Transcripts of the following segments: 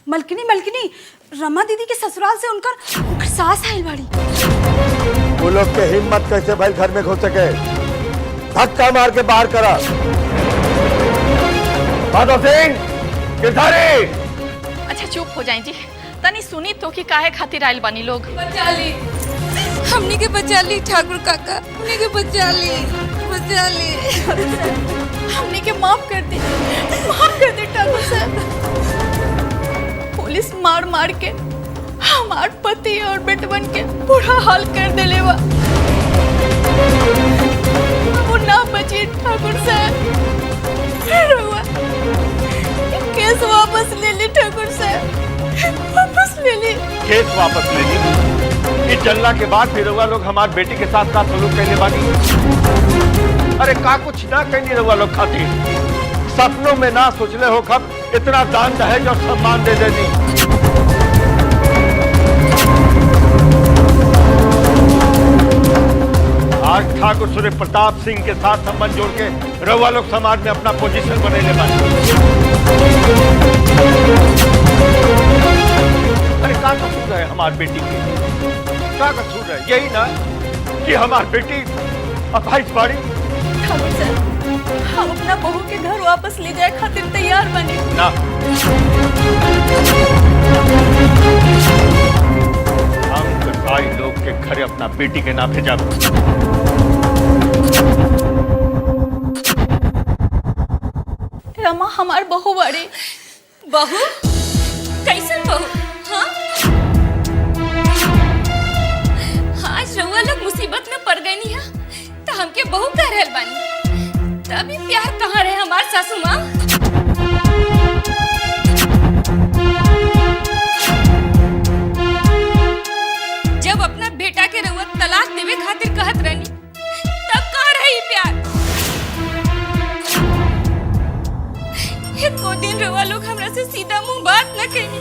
मलकिनी मलकिनी रमा दीदी के ससुराल से उनकर सास आइल बाड़ी। वो लोग के हिम्मत कैसे भाई घर में घुस सके? धक्का मार के बाहर करा। माधव सिंह गिरधारी। अच्छा चुप हो जाए जी, तनी सुनी तो कि काहे खातिर आइल बानी लोग। बचा ली, हमनी के बचा ली ठाकुर काका, हमनी के बचा ली, बचा ली। हमने के माफ कर दे ठाकुर साहब। पुलिस मार मार के हमार पति और बेटवन के बुरा हाल कर देले बा। वो ना बची ठाकुर साहब। रउआ केस वापस ले ली ठाकुर साहब, वापस ले ली। केस वापस ले ली? इस जंगला के बाद फिर रउआ लोग हमारे बेटी के साथ का सलूक करने वाली? अरे का कुछ ना कहनी रउआ लोग खातिर? सपनों में ना सोचले हो कब इतना दान दहेज और सम्मान दे देनी। आज ठाकुर सूर्य प्रताप सिंह के साथ संबंध जोड़ के रउआ लोग समाज में अपना पोजीशन बने ले बानी। अरे का कसूर है हमारी बेटी की? का कसूर है? यही ना कि हमारी बेटी अपाहिज बाड़ी। ठाकुर साहब, हम अपना बहू के घर वापस ले जाए खातिर तैयार बने ना। हम कसाई लोग के घर अपना बेटी के ना भेजा। रमा हमार बहू बाड़ी। बहू? कैसन बहू? हाँ? आज रउआ लोग मुसीबत में पड़ गई है तो हमके बहू कह रहल बानी। तभी प्यार कहाँ रहे हमार सासू माँ? जब अपना बेटा के रउआ तलाक देवे खातिर कहत रहनी तब कहाँ रही प्यार? एको दिन रउआ लोग हमरा से सीधा मुंह बात न कही।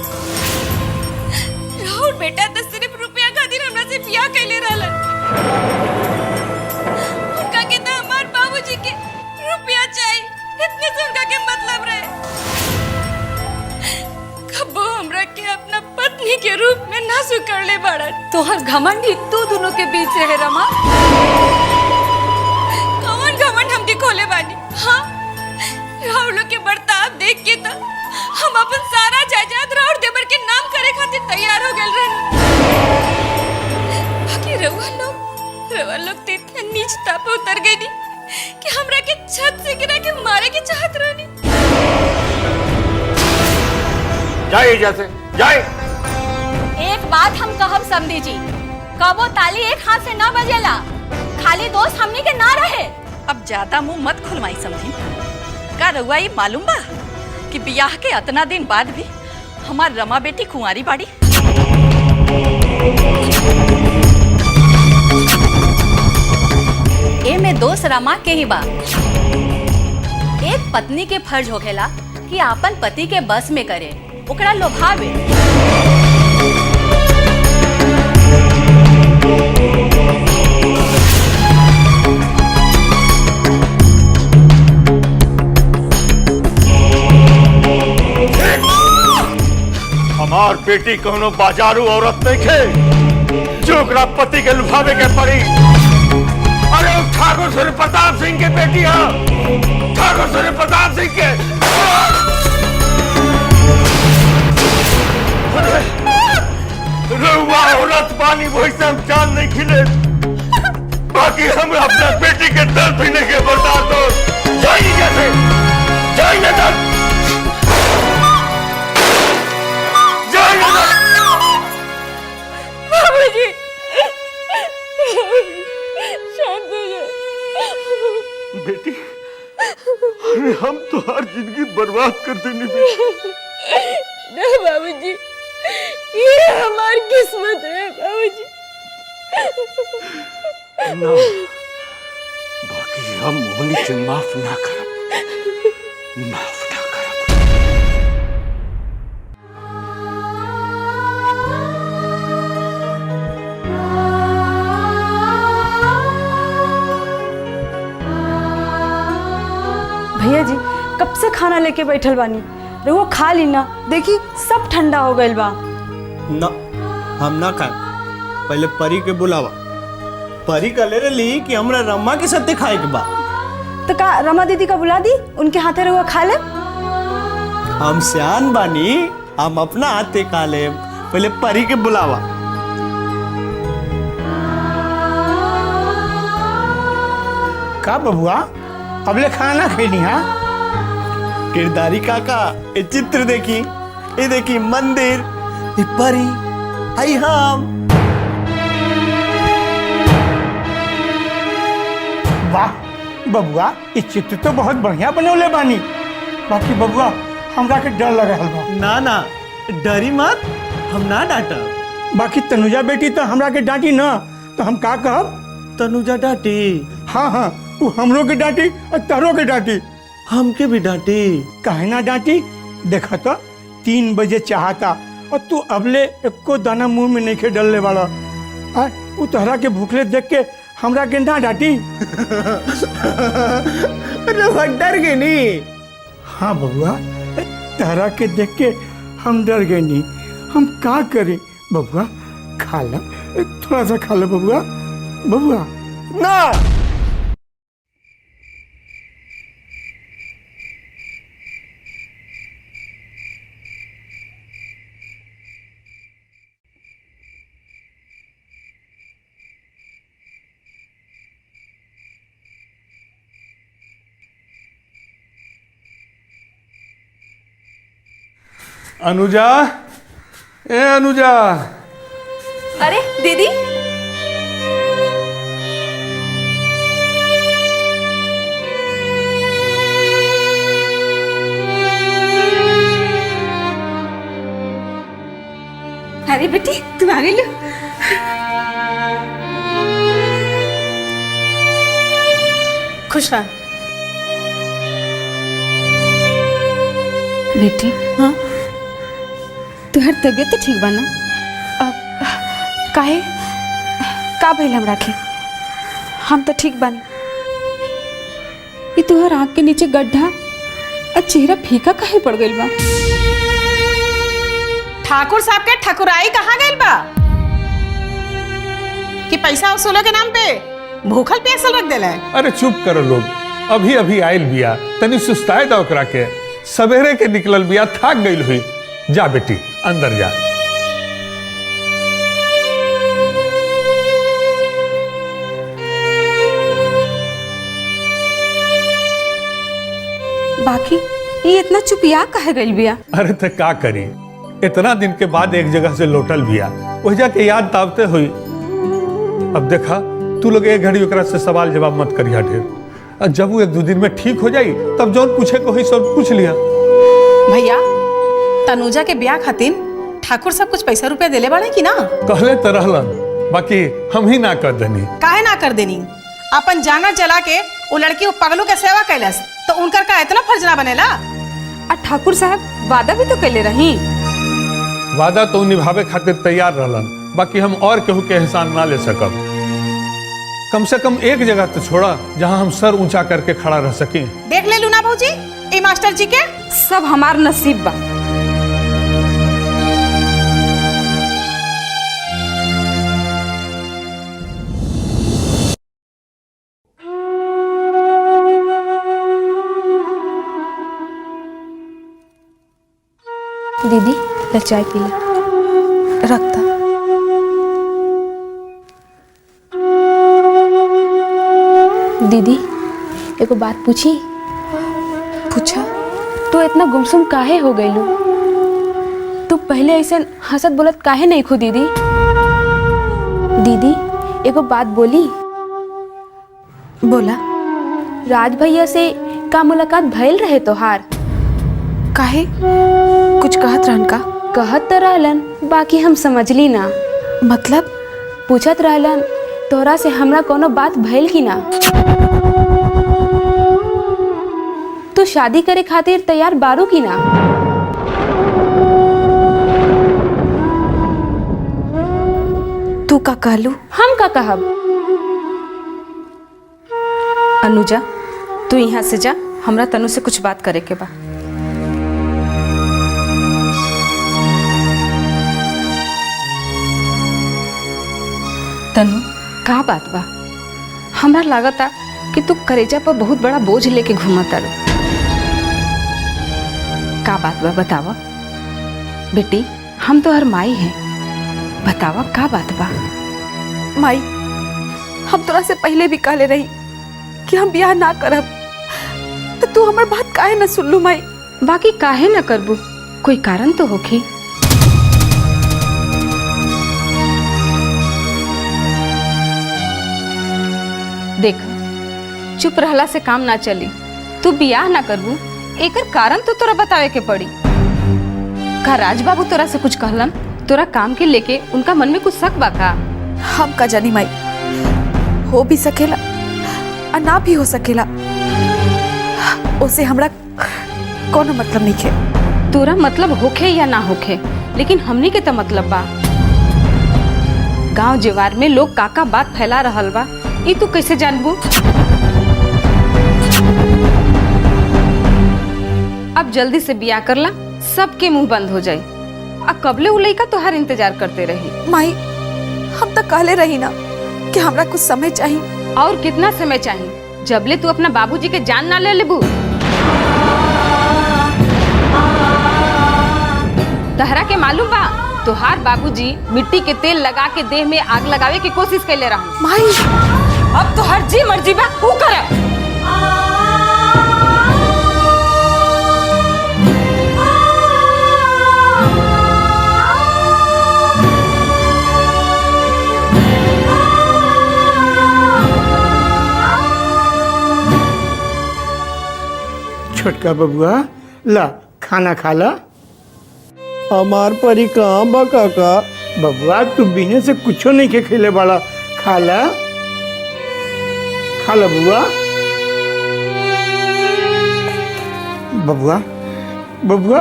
राहुल बेटा तो सिर्फ रुपया खातिर हमरा से बियाह कैले रहलन। उनका के तो हमार बाबूजी के रुपया चाहिए, इतने से उनका के मतलब रहे। कबो हमरा के अपना पत्नी के रूप में ना स्वीकार ले बाड़न। तोहर घमंड ही तू दोनों के बीच रहे रमा। कौन घमंड हम दिखोले बानी? हाँ, राहुल के बर्ताव देख के तो हम अपन सारा जायदाद राहुल देवर के नाम करे खातिर तैयार हो गए रहनी। बाकी रउआ लोग तो इतने नीचता पे उतर गई नी कि हमरा के छत से गिरा के मारे की चाहत रहनी। जाइए जैसे जाए। एक बात हम कहब समझी जी, कबो ताली एक हाथ से ना बजेला। खाली दोस्त हमनी के ना रहे। अब ज्यादा मुंह मत खुलवाई समझी। का रउआ ये मालूम बा कि बियाह के इतना दिन बाद भी हमार रमा बेटी कुंवारी बाड़ी? ए में दोस्त रमा के ही बा। एक पत्नी के फर्ज होखेला कि आपन पति के बस में करे, ओकरा लोभावे। हमार बेटी कोनो बाजारू औरत नहीं खे जो ओकरा पति के लुभावे के पड़ी। अरे वो ठाकुर सूर्य प्रताप सिंह के बेटी है, ठाकुर सूर्य प्रताप सिंह के। रउआ औरत बानी वही से हम जान नहीं खिले। बाकी हम अपना बेटी के दर्द पीने के बर्दाश्त हो जाइए कैसे जाइए दर्द बाबूजी, शांत हो जाओ। बेटी, अरे हम तो हर जिंदगी बर्बाद कर देंगे बेटी। ना बाबूजी, ये हमारी किस्मत है बाबूजी। ना, बाकी हम उन्हीं के माफ ना करब, माफ ना करब। भैया जी कब से खाना लेके बैठल बानी, रहुआ खा ली ना, देखी सब ठंडा हो गइल बा। ना हम ना खाए, पहले परी के बुलावा। परी का ले रही कि हमरा रमा के साथ खाए के बा। तो का रमा दीदी का बुला दी, उनके हाथे रहुआ खा ले। हम सियान बानी, हम अपना हाथे खा ले, पहले परी के बुलावा। का बबुआ अबले खाना खैनी? हाँ किरदारी काका, ये चित्र देखी, ये देखी मंदिर, ये परी, आई हम। वाह बबुआ, ये चित्र तो बहुत बढ़िया बनौले बानी। बाकी बबुआ हमरा के डर लग रहा बा। ना ना डरी मत, हम ना डांटा। बाकी तनुजा बेटी तो हमरा के डांटी ना, तो हम का कहब? तनुजा डांटी? हाँ हाँ, वो हमरो के डांटी और तहरो के डांटी। हमके भी डांटी? काहे ना डांटी? देखा तो 3 बजे चाहता और तू अबले एको दाना मुंह में नहीं खे डलने वाला। वो तहरा के भूखले देख के हमरा के ना डांटी। डर गए नी? हाँ बबुआ, तहरा के देख के हम डर गए नहीं। हम का करें बबुआ? खा ला, थोड़ा सा खा लो बबुआ। बबुआ ना। अनुजा, ए अनुजा। अरे दीदी, अरे बेटी तुम आ गई लो। खुश रह बेटी। हाँ तुहर तबीयत तो ठीक बा ना? काहे का भइल हमरा के? हम तो ठीक बानी। ये तुहर आँख के नीचे गड्ढा और चेहरा फीका काहे पड़ गइल बा? ठाकुर साहब के ठकुराई कहाँ गइल बा कि पैसा वसूले के नाम पे भूखल प्यासल रख देला है? अरे चुप करो लोग, अभी अभी आयल बिया, तनी सुस्ताए दा ओकरा के। सवेरे के निकलल बिया, थक गइल हुई। जा बेटी अंदर जा। बाकी ये इतना चुपिया काहे गइल बिया? अरे तो का करी, इतना दिन के बाद एक जगह से लौटल बिया, वही जाके याद ताबते हुई। अब देखा तू लोग एक घड़ी ओकरा से सवाल जवाब मत करिया ढेर। और जब वो 1-2 दिन में ठीक हो जाई तब जौन पूछे को ही सब पूछ लिया। भैया तनुजा के ब्याह खातिर ठाकुर साहब कुछ पैसा रुपया देले बाड़े कि ना? कहले तो रहलन, बाकी हम ही ना कर देनी। काहे ना कर देनी? अपन जाना चला के वो लड़की वो पगलू के सेवा कैलस, तो उनकर का इतना फर्ज ना बनेला? और ठाकुर साहब वादा भी तो कैले रही। वादा तो निभावे खातिर तैयार रहलन, बाकी हम और केहू के एहसान ना ले सकब। कम से कम एक जगह तो छोड़ा जहां हम सर ऊंचा करके खड़ा रह सकें। देख ले लूना भौजी, ए मास्टर जी के सब हमार नसीब बा। दीदी ले चाय पी ले। रखता दीदी एगो बात पूछी? पूछा। तू इतना गुमसुम काहे हो गईलू? तू पहले ऐसे हंसत बोलत काहे नहीं खो दीदी? दीदी एगो बात बोली? बोला। राज भैया से का मुलाकात भइल रहे तोहार? काहे कुछ कहत रहन का? कहत तो रहलन, बाकी हम समझली ना। मतलब? पूछत रहलन तोरा से हमरा कोनो बात भइल की ना? तू शादी करे खातिर तैयार बारू की ना? तू का कहलू? हम का कहब? अनुजा तू यहाँ से जा, हमरा तनु से कुछ बात करे के बा। तनु का बात बा? हमरा लागता कि तू करेजा पर बहुत बड़ा बोझ लेके घूमता रो। का बात बा बतावा बेटी, हम तो हर माई हैं, बतावा का बात बा? माई, हम तोरा से पहले भी कहले रही कि हम ब्याह ना करब, तो तू हमार बात काहे न सुनलू माई? बाकी काहे न करबू, कोई कारण तो होखी। देख, चुप रहला से काम ना चली। तू बियाह ना करबू, एकर कारण तो तोरा बतावे के पड़ी। का राज बाबू तोरा से कुछ कहलन? तोरा काम के लेके उनका मन में कुछ शक बा का? हम का जानी माई, हो भी सकेला और ना भी हो सकेला, उसे हमरा कोनो मतलब नहीं है। तोरा मतलब होखे या ना होखे, लेकिन हमनी के तो मतलब बा। गांव जेवार में लोग काका बात फैला रहल बा, ई तू कैसे जानबू? अब जल्दी से बियाह करला, सबके मुंह बंद हो जाए। अब कबले उ लइका तोहार इंतजार करते रही। माई, हम तो कहले रही ना कि हमरा कुछ समय चाहिए। और कितना समय चाहिए? जबले तू अपना बाबूजी के जान ना ले लेबू। तहरा के मालूम बा, तोहार बाबूजी मिट्टी के तेल लगा के देह में आग लगावे की कोशिश कैले रहा। माई, अब तो हर जी मर्जी बा ऊ करे। छोटका बबुआ, ला खाना खा ला। हमार परी कहाँ बा काका? बबुआ, तू बिने से कुछो नहीं के खेले वाला, खा ला, खा ला बबुआ। बबुआ, बबुआ,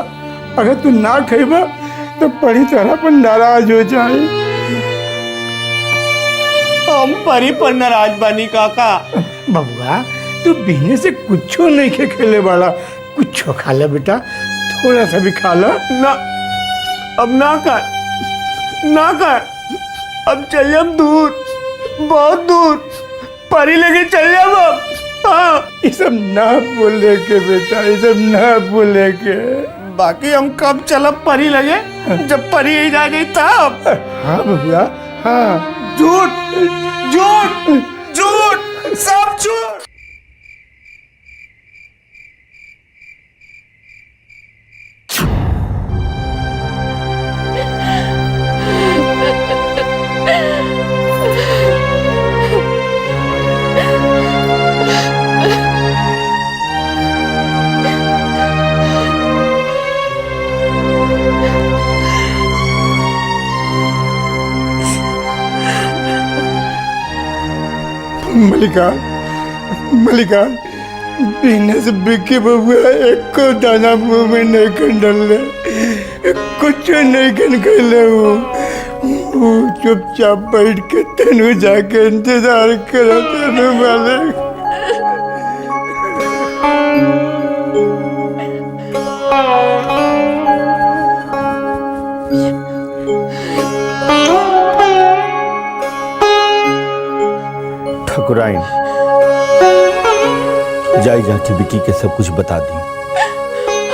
अगर तू ना खेबा तो परी तरह पर नाराज हो जाए। हम परी पर नाराज बानी काका। बबुआ, तू बिने से कुछो नहीं के खेले वाला, कुछो खा ले बेटा, थोड़ा सा भी खा ला। ना, अब ना कर, ना कर, अब चल हम दूर, बहुत दूर, परी लेके चल जाओ अब। हाँ, ये सब ना बोले के बेटा, ये सब ना बोले के। बाकी हम कब चलब परी लगे? जब परी ही जा गई तब। हाँ बबुआ, हाँ। झूठ, झूठ, झूठ, सब झूठ। मलिका, मलिका, पीने से बिके बबुआ एक को दाना मुंह में नहीं कर डाले, कुछ नहीं कर ले। वो चुपचाप बैठ के तेनू जाके इंतजार करा तेनू वाले। ठाकुराइन, जाई जाके विकी के सब कुछ बता दी।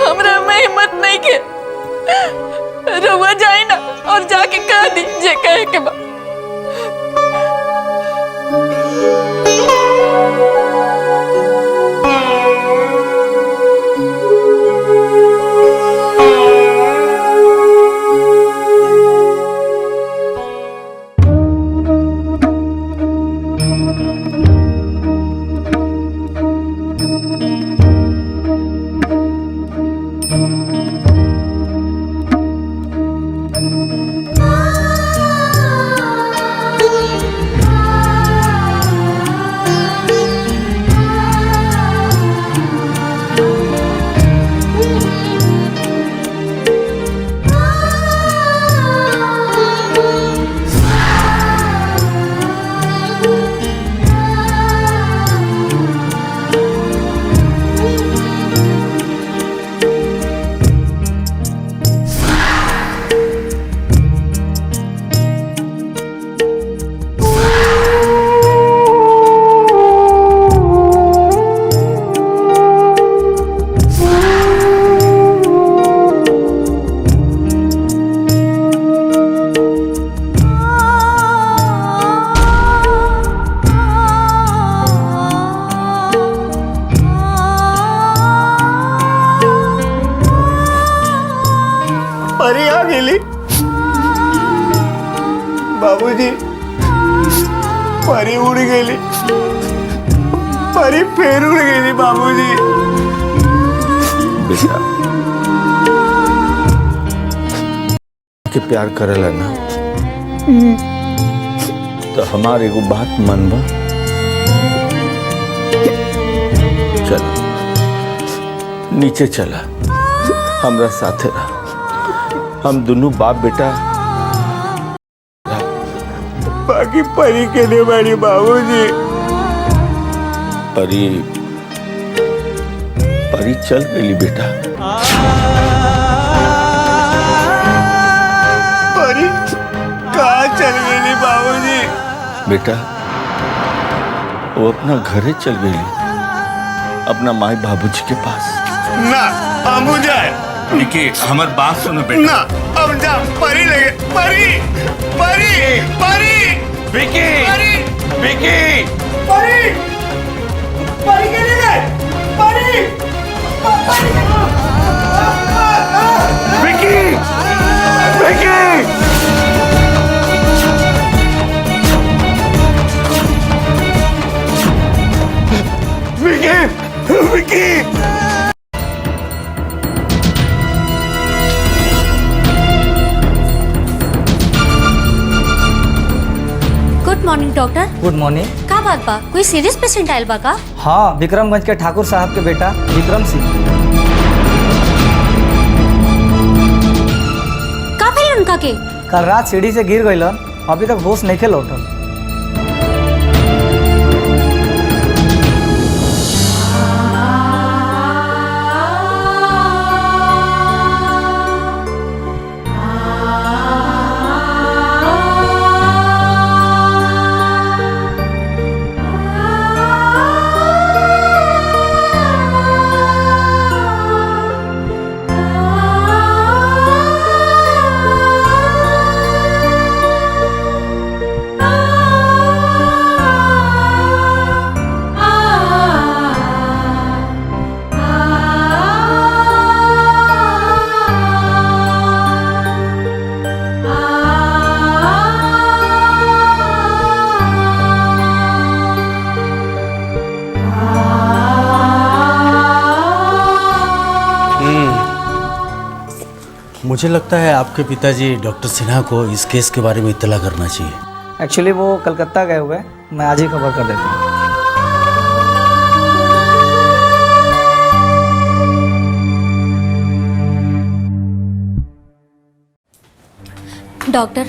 हमरा में हिम्मत नहीं के, रुआ जाए ना और जाके कह दी जे कहे के बा। परी आ गेली बाबूजी, परी उड़ गेली, परी फेर उड़ गेली बाबूजी। बेटा के प्यार करेला ना तो हमारे एगो बात मनबा। चल नीचे चला, हमरा साथे रह, हम दोनों बाप बेटा। बाकी परी के लिए बड़ी बाबूजी। परी परी चल गई बेटा। परी कहाँ चल गई बाबूजी? बेटा वो अपना घरे चल गई, अपना माई बाबूजी के पास। ना हम जाए। निकी हमार बात सुनो बेटा। ना अब जा, परी लगे, परी परी परी विकी परी विकी परी परी के लिए गए, परी Vicky Vicky Vicky Vicky. Good morning doctor. Good morning. का बात बा, कोई सीरियस पेशेंट आयल बा का? हाँ, विक्रमगंज के ठाकुर साहब के बेटा विक्रम सिंह। का भइल उनका के? कल रात सीढ़ी से गिर गइलन, अभी तक होश नहीं लौटल। मुझे लगता है आपके पिताजी डॉक्टर सिन्हा को इस केस के बारे में इत्तला करना चाहिए। एक्चुअली वो कलकत्ता गए हुए, मैं आज ही खबर कर देता हूँ। डॉक्टर,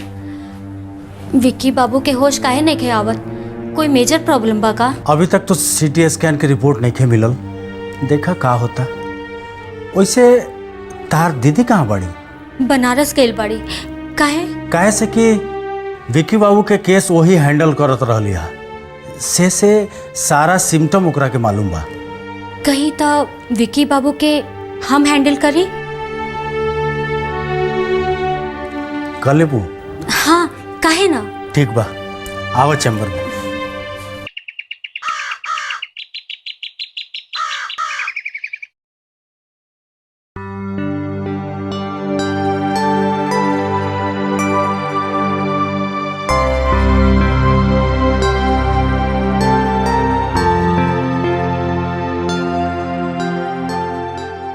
विक्की बाबू के होश काहे नहीं खे आवत? कोई मेजर प्रॉब्लम बा का? अभी तक तो सीटी स्कैन की रिपोर्ट नहीं खे मिलल, देखा का होता। वैसे तार दीदी कहाँ बड़ी? बनारस गइल बाड़ी। काहे से कि विक्की बाबू के केस वही हैंडल करत रहली हा, से सारा सिम्टम ओकरा के मालूम बा। कहीं तो विक्की बाबू के हम हैंडल करी? कर लेबू? हाँ, काहे ना। ठीक बा, आवा चैम्बर में।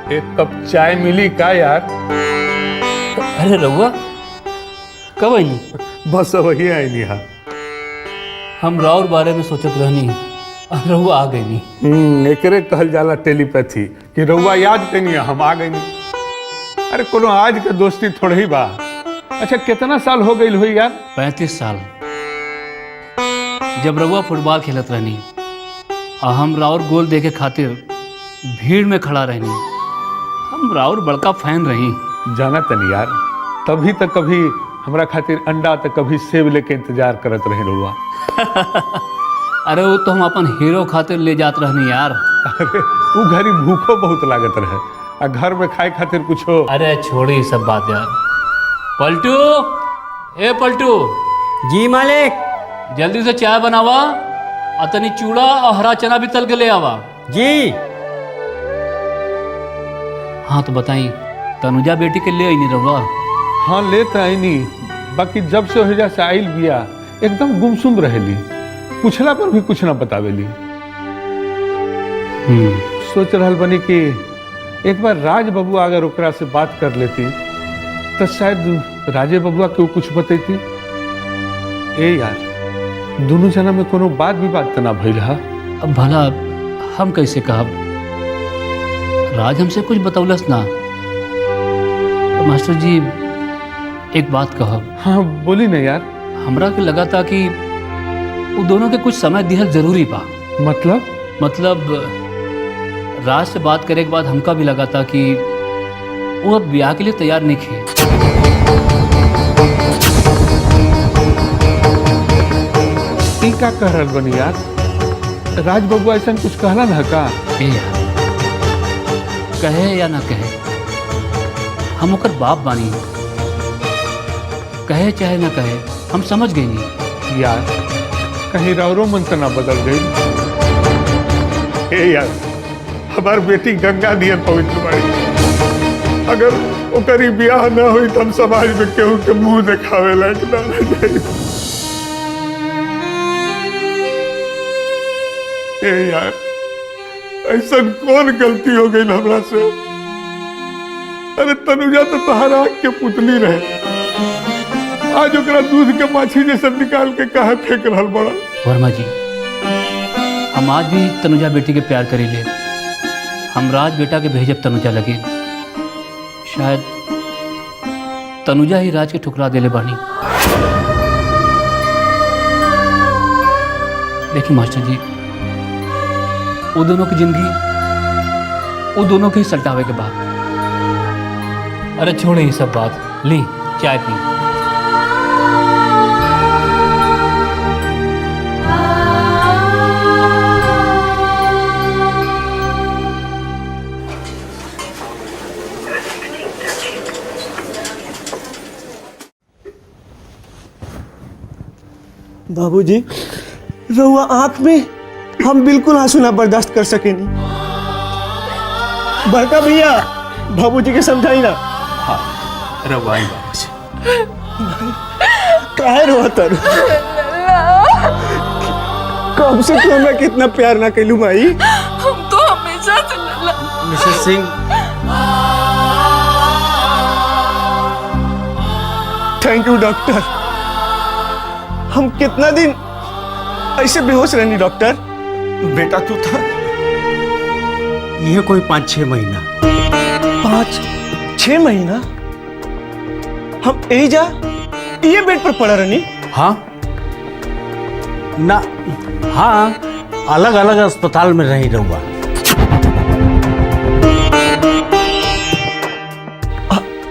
एक कप चाय मिली का यार? अरे रहुआ कब आई? बस वही आई नहीं। हाँ, हम राउर बारे में सोचत रहनी, रहुआ आ गई नहीं। एकरे कहल जाला टेलीपैथी कि रहुआ याद कनी हम आ गई नहीं। अरे कोनो आज के दोस्ती थोड़ा ही बा। अच्छा कितना साल हो गई हुई यार? 35 साल। जब रहुआ फुटबॉल खेलत रहनी और हम राउर गोल देखे खातिर भीड़ में खड़ा रहनी, हम राउर बड़का फैन रही। जाना तनी यार, तभी तक कभी हमरा खातिर अंडा तो कभी सेब लेके इंतजार करत रहे रहुआ। अरे वो तो हम अपन हीरो खातिर ले जात रहनी यार। अरे वो घरी भूखो बहुत लागत रहे, आ घर में खाए खातिर कुछ हो। अरे छोड़ी सब बात यार। पलटू, ए पलटू। जी मालिक। जल्दी से चाय बनावा, अतनी चूड़ा और हरा चना भी तल के ले आवा। जी। हाँ तो बताई, तनुजा बेटी के ले आई नहीं रहुआ? हाँ ले तो आईनी, बाकी जब से ओहिजा से आइल बिया एकदम गुमसुम रहेली, पूछला पर भी कुछ ना बतावेली। सोच रहल बनी कि एक बार राज बबुआ अगर ओकरा से बात कर लेती तो शायद राजे बबुआ के कुछ बतेती। ए यार, दोनों जना में कोनो बात विवाद तो ना भइल हा? अब भला हम कैसे कहब, राज हमसे कुछ बतौलस ना। मास्टर जी एक बात कहब। हाँ बोली ना यार। हमरा के लगा था कि वो दोनों के कुछ समय दिहल जरूरी बा। मतलब राज से बात करे के बाद हमका भी लगा था कि वो अब ब्याह के लिए तैयार नहीं थे। का कह रहल बनी यार, राज बबुआ ऐसा कुछ कहला ना का? यार कहे या ना कहे, हम ओकर बाप बानी, कहे चाहे ना कहे हम समझ गए नहीं। यार कहीं रावरो मन तो ना बदल गई? यार हमार बेटी गंगा नियन पवित्र बाड़ी, अगर ओकरी ब्याह ना हुई तो हम समाज में केहू के मुंह दिखावे लायक ना रह जाई। यार ऐसा कौन गलती हो गई हमरा से? अरे तनुजा तो तहरा आँख के पुतली रहे, आज ओकरा दूध के माछी जैसे निकाल के कहा फेंक रहल बड़ा। वर्मा जी, हम आज भी तनुजा बेटी के प्यार करीले, हम राज बेटा के भेजब तनुजा लगे। शायद तनुजा ही राज के ठुकरा देले बानी। देखिए मास्टर जी, वो दोनों की जिंदगी वो दोनों के ही सल्टावे के बाद। अरे छोड़े ये सब बात, ली चाय पी। बाबूजी, रहुआ आंख में हम बिल्कुल आंसू ना बर्दाश्त कर सके नहीं। बड़का भैया बाबूजी के समझाई ना। रवाई काहे रोता? कब से तू हमें कितना प्यार ना कैलू भाई? हम तो हमेशा से Mrs Singh, thank you doctor. हम कितना दिन ऐसे बेहोश रहनी डॉक्टर? बेटा तू था ये कोई 5-6 महीना। 5-6 महीना हम यही जा ये बेड पर पड़ा रहनी? हाँ ना, हाँ अलग अलग अस्पताल में रही रहूँगा।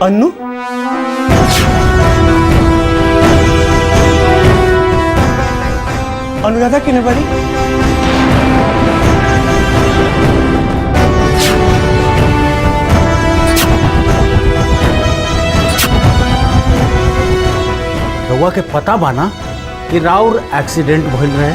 अन्नू अनुराधा किने बारी? रउआ के पता बाना कि राउर एक्सीडेंट भइल रहे?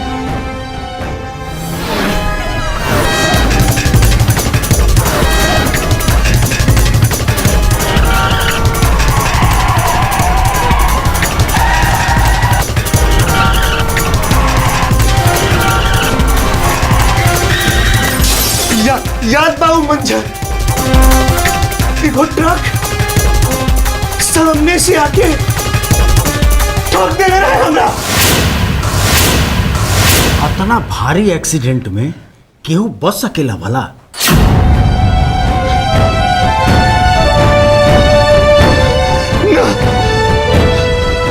याद बाबू मंजर, ट्रक सामने से आके ठोक दे रहा है हमरा। इतना भारी एक्सीडेंट में केहू बच सकेला भला? ना,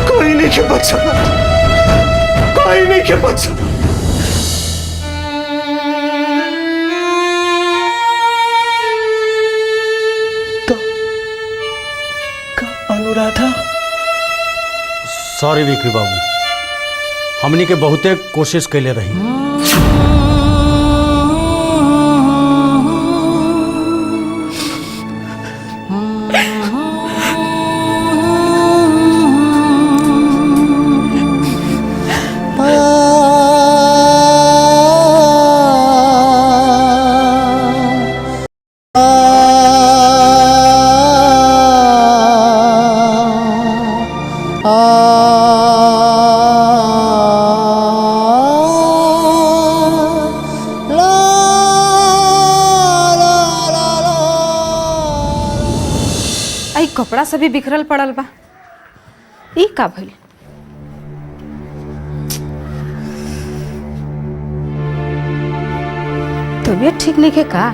कोई नहीं के बच सकता, कोई नहीं के बच सकता। अनुराधा? सॉरी विकी बाबू, हमनी के बहुते कोशिश कैले रही। कपड़ा सभी बिखरल पड़ल बा। ई का भइल? तबीयत ठीक नहीं है का?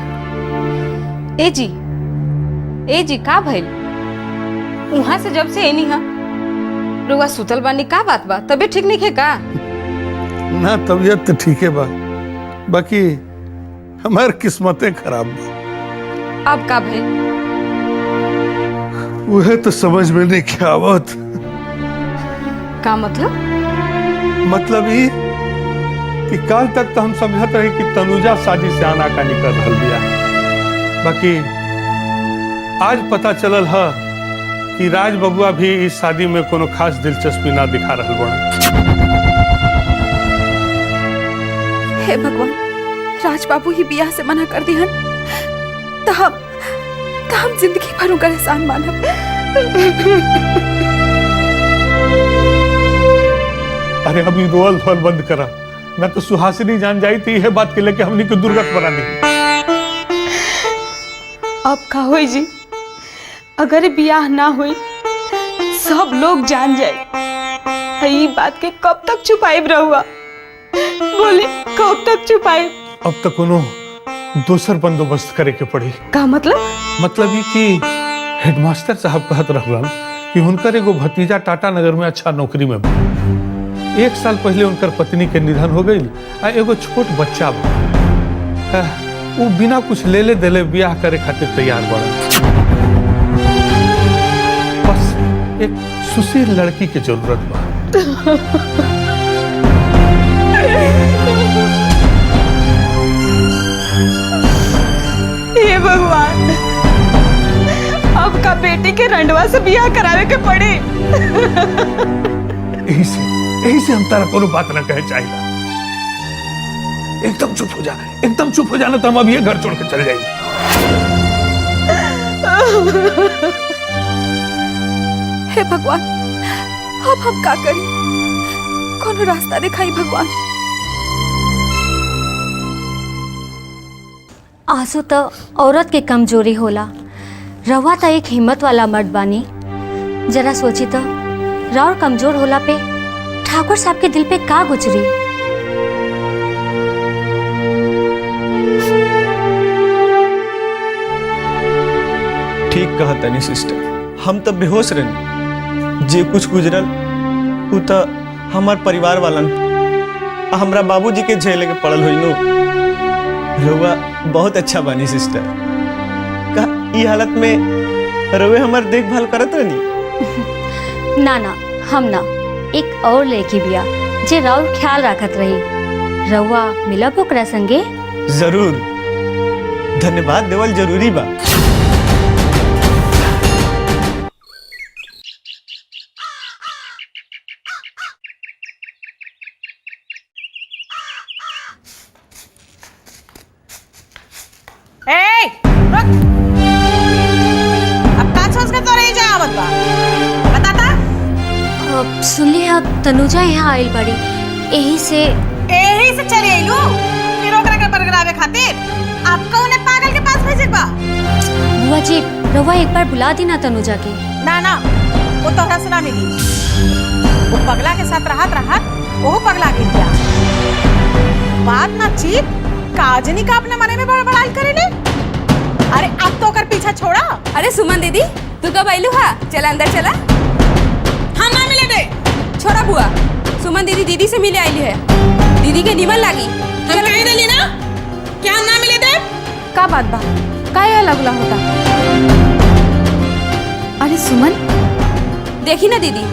ए जी का भइल? वहां से जब से एनी हा रुआ सुतल बानी, का बात बा? तबीयत ठीक नहीं है का? ना तबीयत तो ठीक है बा, बाकी हमार किस्मतें खराब बा। अब का भइल? वह तो समझ में नहीं क्या आवत। का मतलब? मतलब ये कि कल तक तो हम समझत रही कि तनुजा शादी से आना का निकल रहल बिया, बाकी आज पता चलल है कि राज बबुआ भी इस शादी में कोनो खास दिलचस्पी ना दिखा रहल बड़ा। हे भगवान, राज बाबू ही बियाह से मना कर दिहन तो हम जिंदगी भर उनका एहसान मानब। अरे अभी रोल धोल बंद करा, मैं तो सुहासिनी जान जाई थी यह बात के लेके हमनी को दुर्गत बना दी। अब का होई जी? अगर बियाह ना हुई सब लोग जान जाए। ये बात के कब तक छुपाइब रहुआ? बोले कब तक छुपाइब? अब तक कोनो दूसर बंदोबस्त करे के पड़ी। का मतलब? मतलब ये कि हेडमास्टर साहब कहत रहलन कि उनकर एगो भतीजा टाटा नगर में अच्छा नौकरी में बा। 1 साल पहले उनकर पत्नी के निधन हो गई आ एगो छोट बच्चा बा। वो बिना कुछ लेले देले ब्याह करे खातिर तैयार बड़ा। बस एक सुशील लड़की की जरूरत बा। हे भगवान, अब का बेटी के रंडवा से बियाह करावे के पड़ी। यही से हम तारा कोनो बात ना कहे चाहिए। एकदम चुप हो जा, एकदम चुप हो जाना तो हम अब ये घर छोड़ के चले जाएंगे। हे भगवान, अब हम का करी? कौन रास्ता दिखाई भगवान? आंसू तो औरत के कमजोरी होला। रवा तो एक हिम्मत वाला मर्द बानी। जरा सोची तो राउर कमजोर होला पे ठाकुर साहब के दिल पे का गुजरी। ठीक कहा तनी सिस्टर, हम तो बेहोश रहनी। जे कुछ गुजरल उ तो हमार परिवार वालन हमरा बाबूजी के झेले के पड़ल हुई नो। रउआ बहुत अच्छा बनी सिस्टर। का ई हालत में रउए हमार देखभाल करत रहनी? ना ना, हम ना, एक और लड़की बिया जे राउर ख्याल रखत रही। रउआ मिलब ओकरा संगे? जरूर, धन्यवाद देवल जरूरी बा। सुनली है तनुजा यहाँ आइल बड़ी, यही से चली आइलू फिर ओकरा के बरगरावे खातिर। आपका उन्हें पागल के पास भेजे बा। बुआ जी, रवा एक बार बुला दी ना तनुजा के। ना ना, वो तोहरा से ना मिली। वो पगला के साथ रहत वो पगला के दिया। बात ना चीप काजनी का अपने मने में बड़बड़ाई करेले। अरे अब तो कर पीछा छोड़ा। अरे सुमन दीदी, तू कब आइलू? हा, चला अंदर चला। हम ना मिले दे। छोड़ा बुआ, सुमन दीदी दीदी से मिले आइली है। दीदी के निमन लागी। हम कह देली ना क्या हम ना मिले दे? का बात बा? का ये लगला होता? अरे सुमन, देखी ना दीदी,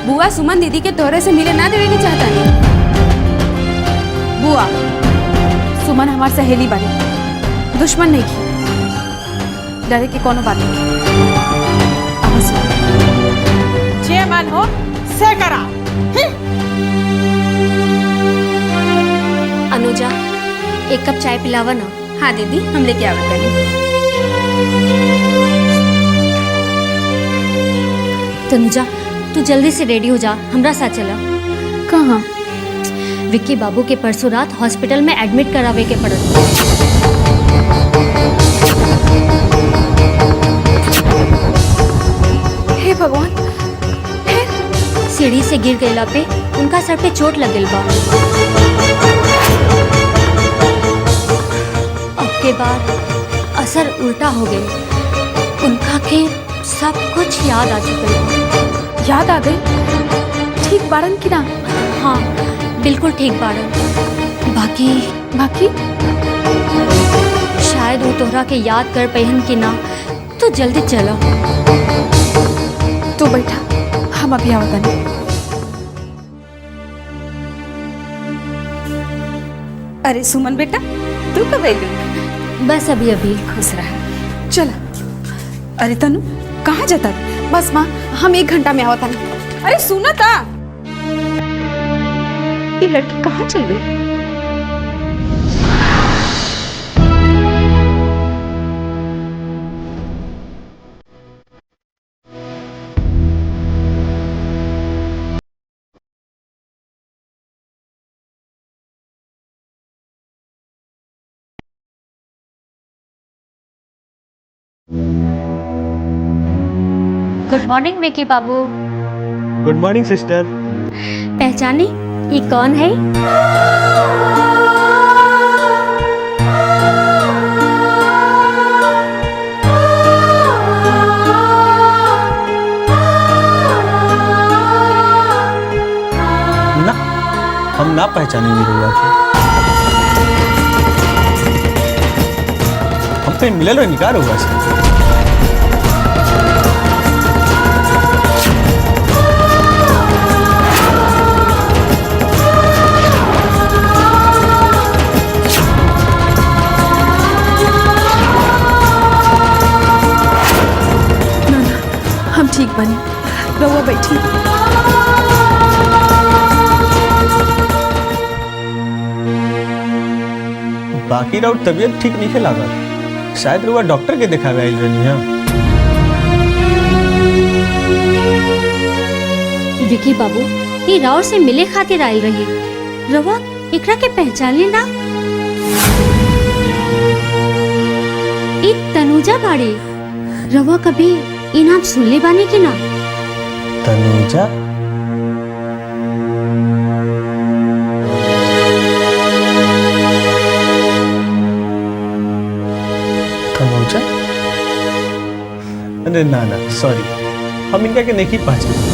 बुआ सुमन दीदी के तोहरे से मिले ना देवे के चाहता नहीं। बुआ, सुमन हमार सहेली बानी, दुश्मन नहीं की। डरे की कोनो बात नहीं। जे मन हो से करा। अनुजा, एक कप चाय पिलावा ना। हाँ दीदी, हम लेके आवत बानी। तनुजा, तू जल्दी से रेडी हो जा, हमरा साथ चला। कहाँ? विक्की बाबू के परसों रात हॉस्पिटल में एडमिट करावे के पड़ल। सीढ़ी से गिर गईला पे उनका सर पे चोट लगल बा। अब के बाद असर उल्टा हो गई, उनका के सब कुछ याद आ चुकल बा। याद आ गई? ठीक बाड़न की ना? हाँ बिल्कुल ठीक बाड़न। बाकी बाकी शायद वो तोहरा के याद कर पहन की ना, तो जल्दी चलो। तू बैठा, हम अभी आवत नहीं। अरे सुमन बेटा, तू कब आई? बस अभी अभी। खुश रहा। चला। अरे तनु कहाँ जाता? बस माँ, हम 1 घंटा में आवत नहीं। अरे सुना था, ये लड़की कहाँ चल गई? गुड मॉर्निंग विकी बाबू। Good morning sister. पहचानी ये कौन है? ना, हम ना पहचानेंगे रुआ को। हम पे मिलल रही निकार हुआ से। हम ठीक बनी, रहुआ बैठी। बाकी राउर तबीयत ठीक नहीं लगा, शायद रुआ डॉक्टर के दिखावे आई रहनी है। विकी बाबू ये राउर से मिले खातिर आयल रही, रवा एकरा के पहचान ली ना? ई तनुजा बाड़ी, रवा कभी ई नाम सुनले बानी की ना? तनुजा? तनुजा? अरे ना ना सॉरी, हम इनका के नहीं पहचान।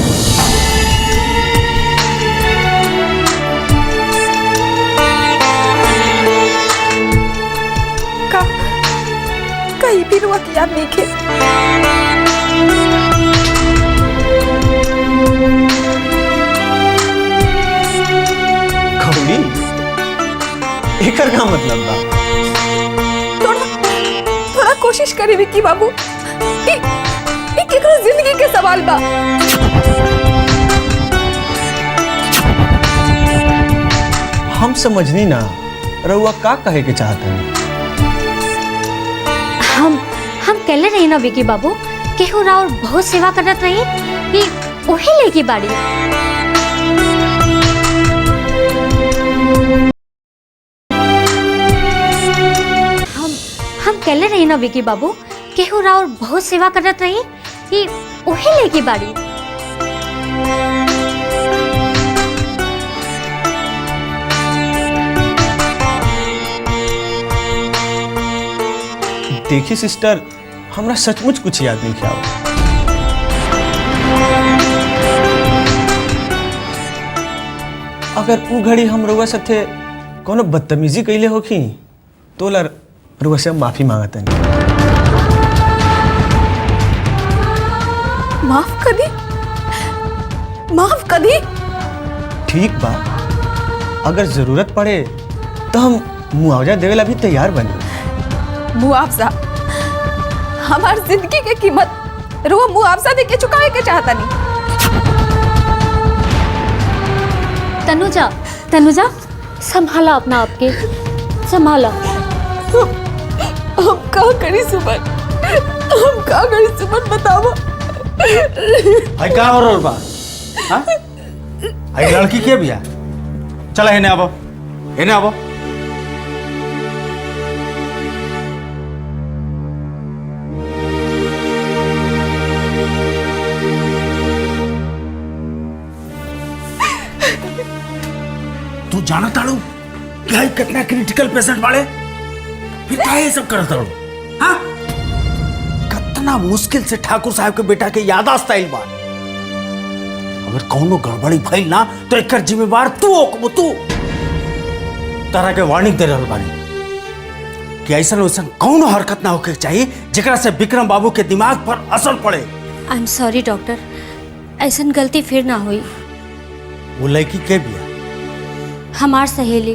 कहीं भी रुआ की याद नहीं खे। खौड़ी? एकर का मतलब बा? थोड़ा कोशिश करी विक्की बाबू, केकरो जिंदगी के सवाल बा। हम समझनी ना, रउआ का कहे के चाहते हैं? हम कहले रही ना विकी बाबू, केहू राउर बहुत सेवा करत रही, कि ओही लेके बाड़ी। हम कहले रही ना विकी बाबू, केहू राउर बहुत सेवा करत रही, कि ओही लेके बाड़ी। देखिए सिस्टर, हमरा सचमुच कुछ याद नहीं किया। अगर उ घड़ी हम रउआ साथे कोनो बदतमीजी कैले होखी तो रउआ से हम माफी मांगत हनी। माफ कर दी, माफ कर दी। ठीक बा, अगर जरूरत पड़े तो हम मुआवजा देवेला भी तैयार बनी। मुआवजा? हमार जिंदगी के कीमत रुआ मुआवजा दे के चुकावे के चाहता नहीं। तनुजा, तनुजा संभाला अपना आपके, संभाला। हम का करी सुमन, हम का करी सुमन बताओ। आई का हो रहल बा? हां आई लड़की के बिया? चला हेने आबो, हेने आबो। जाना ताड़ू क्या कितना क्रिटिकल पेशेंट वाले फिर क्या ये सब करता ताड़ू? हाँ कितना मुश्किल से ठाकुर साहब के बेटा के यादाश्त आइल बा। अगर कौनो गड़बड़ी भइल ना तो एकर जिम्मेवार तू हो, तू तरह के वार्निंग दे रहल बानी कि ऐसा वैसा कौनो हरकत ना होके चाहिए जेकरा से विक्रम बाबू के दिमाग पर असर पड़े। आई एम सॉरी डॉक्टर, ऐसन गलती फिर ना हुई। वो लड़की के बिया? हमार सहेली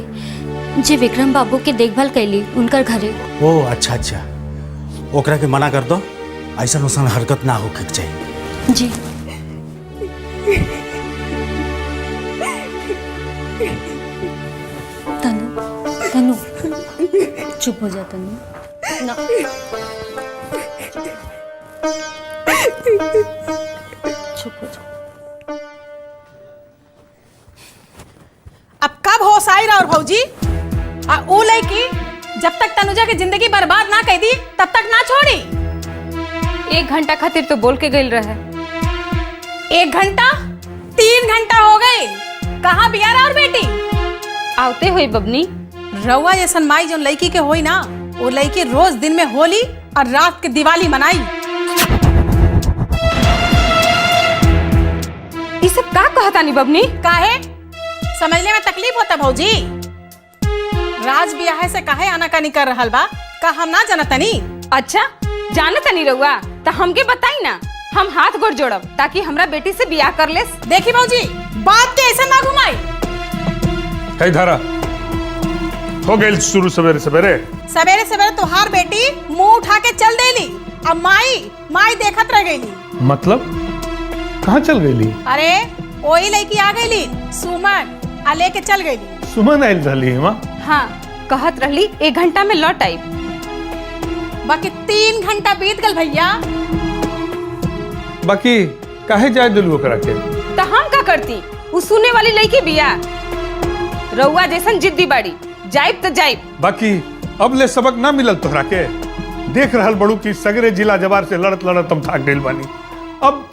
जे विक्रम बाबू के देखभाल कैली उनकर घरे। ओ अच्छा अच्छा, ओकरा के मना कर दो, ऐसा वैसा हरकत ना होके चाहिए। जी तनु तनु चुप हो जा तनु ना। चुप हो जा। अब कब होश आई रहा और भौजी आ ऊ लड़की जब तक तनुजा की जिंदगी बर्बाद ना कर दी तब तक ना छोड़ी। 1 घंटा खातिर तो बोल के गई रहे। 1 घंटा 3 घंटा हो गए। कहाँ बिया रहा और बेटी? आवते हुई बबनी। रउआ जैसन माई जो लड़की के होई ना वो लड़की रोज दिन में होली और रात के दिवाली मनाई। ये सब का कहता नहीं बबनी? काहे समझने में तकलीफ होता भौजी? राज बियाह से काहे आनाकानी कर रहल बा का हम ना जानतनी? अच्छा जानत नहीं रहुआ तो हमके बताई ना, हम हाथ गोड़ जोड़ब ताकि हमरा बेटी से बियाह कर ले। देखी भौजी बात के ऐसा ना घुमाई। है धारा हो गई शुरू सवेरे सवेरे सवेरे तुहार बेटी मुंह उठा के चल देली। अब माई देखत रह गईली। मतलब कहाँ चल गई? अरे वही लड़की आ गईली सुमन आ लेके चल गईली। सुमन आयल रही है माँ? हाँ कहत रहली 1 घंटा में लौट आई। बाकी 3 घंटा बीत गल भैया। बाकी काहे जाए दिलू ओकरा के? तो हम का करती? उ सुने वाली लड़की बिया। रउआ जैसन जिद्दी बाड़ी, जाइब तो जाइब। बाकी अब ले सबक ना मिलल तोहरा के? देख रहल बड़ू की सगरे जिला जवार से लड़त लड़त हम थाक गइल बानी। अब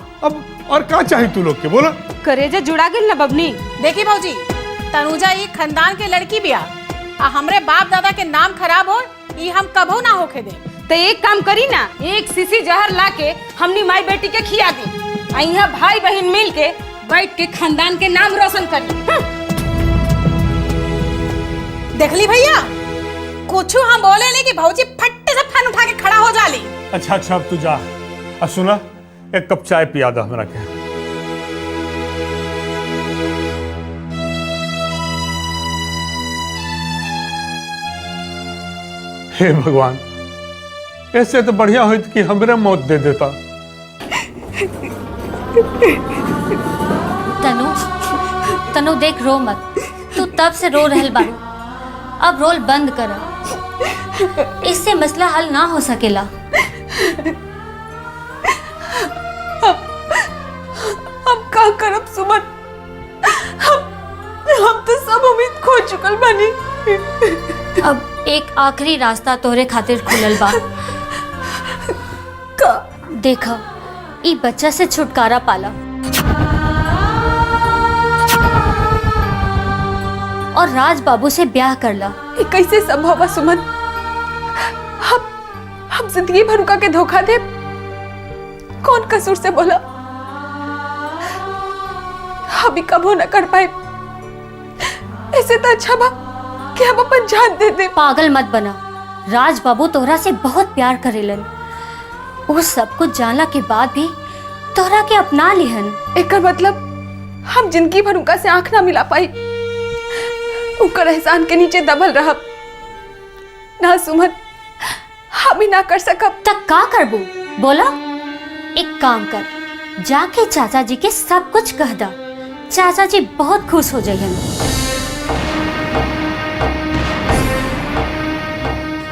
और का चाही तू लोग के बोला? करेजा जुड़ा गेल ना बबनी। देखी भौजी तनुजा ये खानदान के लड़की बिया आ हमरे बाप दादा के नाम खराब हो ये हम कबो ना होके दे। तो एक काम करी ना, 1 शीशी जहर ला के हमनी माई बेटी के खिया दी। यहाँ भाई बहन मिल के बैठ के खानदान के नाम रोशन करी। देखली भैया कुछ हम बोले नहीं कि भौजी फट्टे से फन उठा के खड़ा हो जाली। अच्छा अब तू जा। सुना, एक कप चाय पिया दो हमरा के। हे भगवान, ऐसे तो बढ़िया होत कि हमरे मौत दे देता। तनु देख रो मत, तू तब से रो रहल बारू, अब रोल बंद कर। इससे मसला हल ना हो सकेला। हम का करब सुमन? हम तो सब उम्मीद खो चुकल बानी। अब एक आखिरी रास्ता तोरे खातिर खुलल बा। का? देखा ई बच्चा से छुटकारा पाला और राज बाबू से ब्याह करला। ये कैसे संभव है सुमन? हम जिंदगी भर उनका के धोखा दे? कौन कसूर से बोला? अभी कबो न कर पाए। ऐसे तो अच्छा बा कि हम अपन जान दे दे। पागल मत बना, राज बाबू तोहरा से बहुत प्यार करेलन। वो सब कुछ जानला के बाद भी तोहरा के अपना लिहन। एकर मतलब हम जिंदगी भर उनका से आंख ना मिला पाई, उनकर एहसान के नीचे दबल रहब ना सुमन। हम ही ना कर सकब। तक का करबू बोला? एक काम कर, जाके चाचा जी के सब कुछ कह दा। चाचा जी बहुत खुश हो जाइहन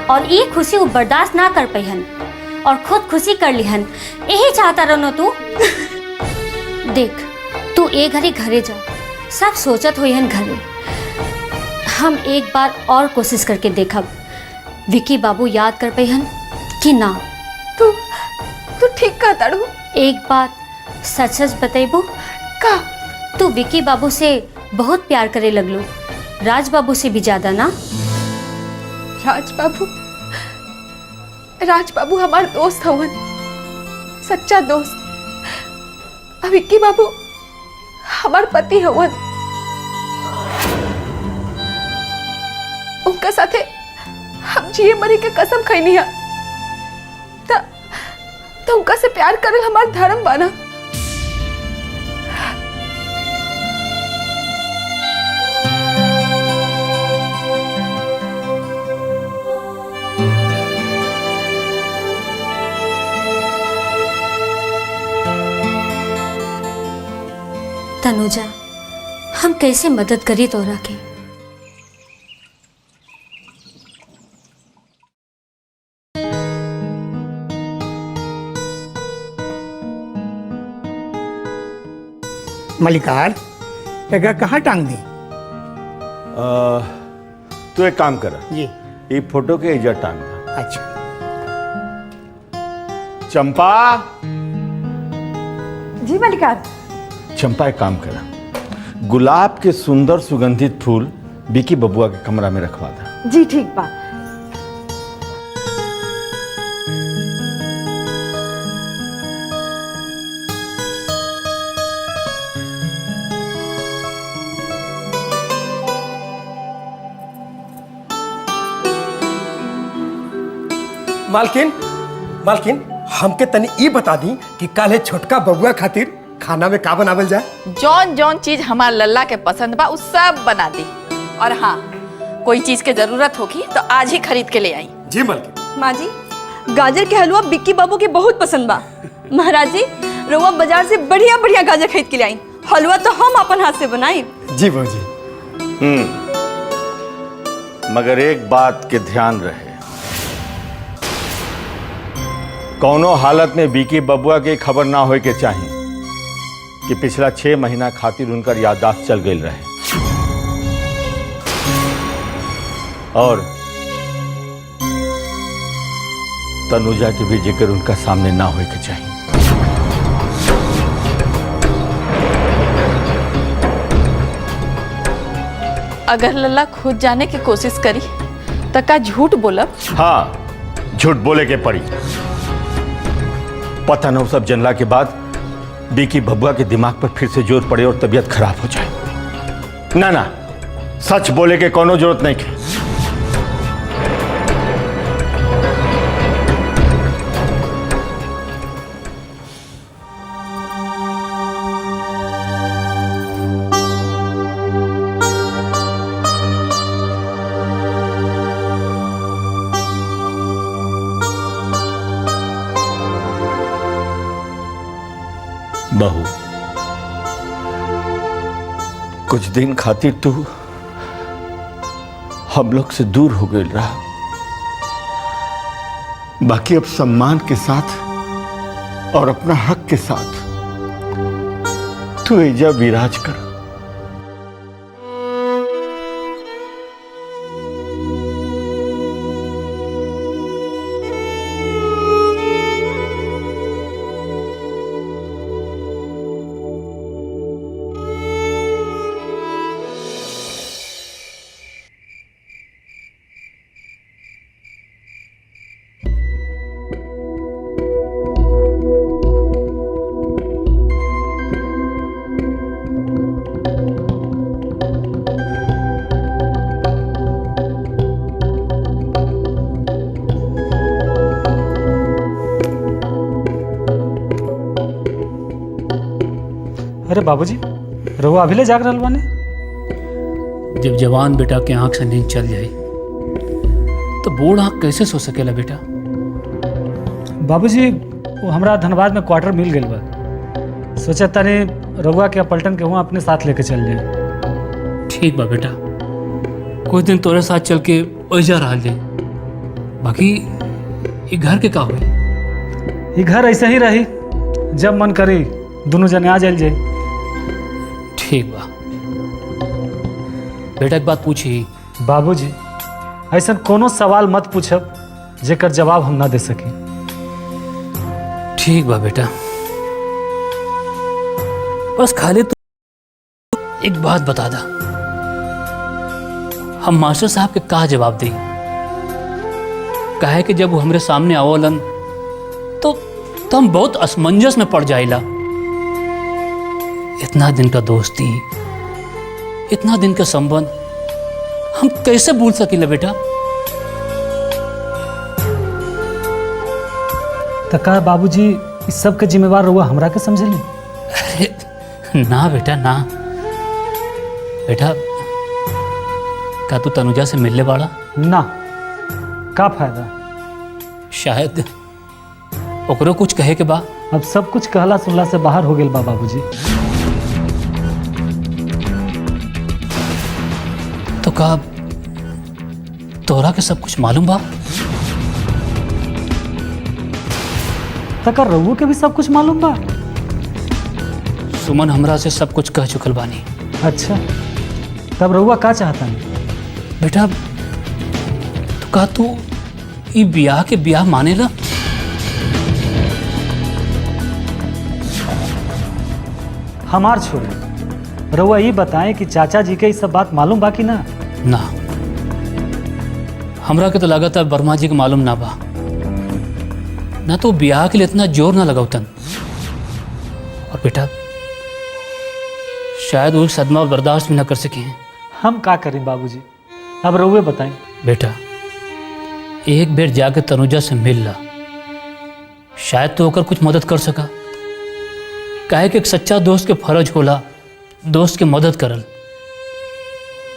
और ये खुशी वो बर्दाश्त ना कर पाइहन और खुद खुशी कर लिहन। यही चाहता रहनो तू। देख तू एक घड़ी घरे जा, सब सोचत होइहन घरे। हम एक बार और कोशिश करके देखब विकी बाबू याद कर पाइहन कि ना। तू ठीक कहता रू। एक बात सच सच बतेबू का? तू विकी बाबू से बहुत प्यार करे लगलू राज बाबू से भी ज्यादा ना? राज बाबू हमार दोस्त हवन, सच्चा दोस्त। अब विक्की बाबू हमार पति हवन। उनका साथे हम जिए मरे के कसम खैनी है। तो उनका से प्यार करल हमार धर्म बना। तनुजा, हम कैसे मदद करी तोरा के? मलिकार एकरा कहाँ टांग दी? तू एक काम कर, जी ये फोटो के इज्जत टांग दा। अच्छा। चंपा, जी मलिकार। चंपा एक काम करा, गुलाब के सुंदर सुगंधित फूल विकी बबुआ के कमरा में रखवा दा। जी ठीक बा। मालकिन हमके तनी ई बता दी कि काले छोटका बबुआ खातिर खाना में का बनावल जाए? जौन जौन चीज हमार लल्ला के पसंद बा उस सब बना दी। और हाँ, कोई चीज के जरूरत होगी तो आज ही खरीद के ले आई। जी मालकिन। माँ जी, गाजर के हलवा बिक्की बाबू के बहुत पसंद बा। महाराज जी, रउआ बाजार से बढ़िया बढ़िया गाजर खरीद के ले आई। हलवा तो हम अपन हाथ से बनाई। जी बाबूजी। मगर एक बात के ध्यान रहे, कौनो हालत में विकी बबुआ के खबर ना होए के चाहिए कि पिछला 6 महीना खातिर उनकर याददाश्त चल गई रहे। और तनुजा के भी जिक्र उनका सामने ना होए के चाहिए। अगर लल्ला खुद जाने की कोशिश करी तो का झूठ बोलब? हाँ, झूठ बोले के पड़ी। पता न, सब जनला के बाद विकी बबुआ के दिमाग पर फिर से जोर पड़े और तबीयत खराब हो जाए। ना ना, सच बोले के कोनो जरूरत नहीं है। बहू, कुछ दिन खातिर तू हम लोग से दूर हो गई रहा, बाकी अब सम्मान के साथ और अपना हक के साथ तू एजा विराज कर। अरे बाबूजी, रहुआ अभी ले जाग रहल बाने? जब जवान बेटा के आंख से नींद चल जाए तो बूढ़ आंख कैसे सो सकेला बेटा? बाबूजी, वो हमरा धनबाद में क्वार्टर मिल गई बा। सोचा तानी रहुआ के पलटन के हुआ अपने साथ लेके चल जाए। ठीक बा बेटा, कुछ दिन तोरे साथ चल के ओइजा रह जाए। बाकी ये घर के का हुई? ये घर ऐसे ही रही, जब मन करी दोनों जने आ जाइल जाए। ठीक बा बेटा, एक बात पूछी। बाबूजी, ऐसा कोनो सवाल मत पूछब जेकर जवाब हम ना दे सकी। ठीक बा बेटा, बस खाली तू एक बात बता दा हम मास्टर साहब के का जवाब दी। काहे कि जब वो हमरे सामने आवलन तो हम बहुत असमंजस में पड़ जाइला। इतना दिन का दोस्ती, इतना दिन का संबंध हम कैसे भूल सकीला बेटा? तका बाबूजी इस सब के जिम्मेवार रहुआ हमरा के समझेली? ना बेटा ना। बेटा का तू तनुजा से मिलने वाला? ना, का फायदा? शायद ओकरो कुछ कहे के बा। अब सब कुछ कहला सुनला से बाहर हो गेल बा बाबूजी। तो का तोरा के सब कुछ मालूम बा? तका रहुआ के भी सब कुछ मालूम बा? सुमन हमरा से सब कुछ कह चुकल बानी। अच्छा, तब रहुआ का चाहता है? बेटा तो का तू ई ब्याह के ब्याह मानेला? हमार छोड़े, रहुआ ये बताएं कि चाचा जी के ये सब बात मालूम बा कि ना? ना, हमरा के तो लागत है वर्मा जी के मालूम ना बा। ना तो ब्याह के लिए इतना जोर ना लगावतन। और बेटा शायद वो सदमा बर्दाश्त भी ना कर सके हैं। हम का करें बाबूजी, अब रहुए बताएं। बेटा एक बेर जाके तनुजा से मिल ला, शायद तो होकर कुछ मदद कर सका। काहे कि एक सच्चा दोस्त के फर्ज होला दोस्त के मदद करल।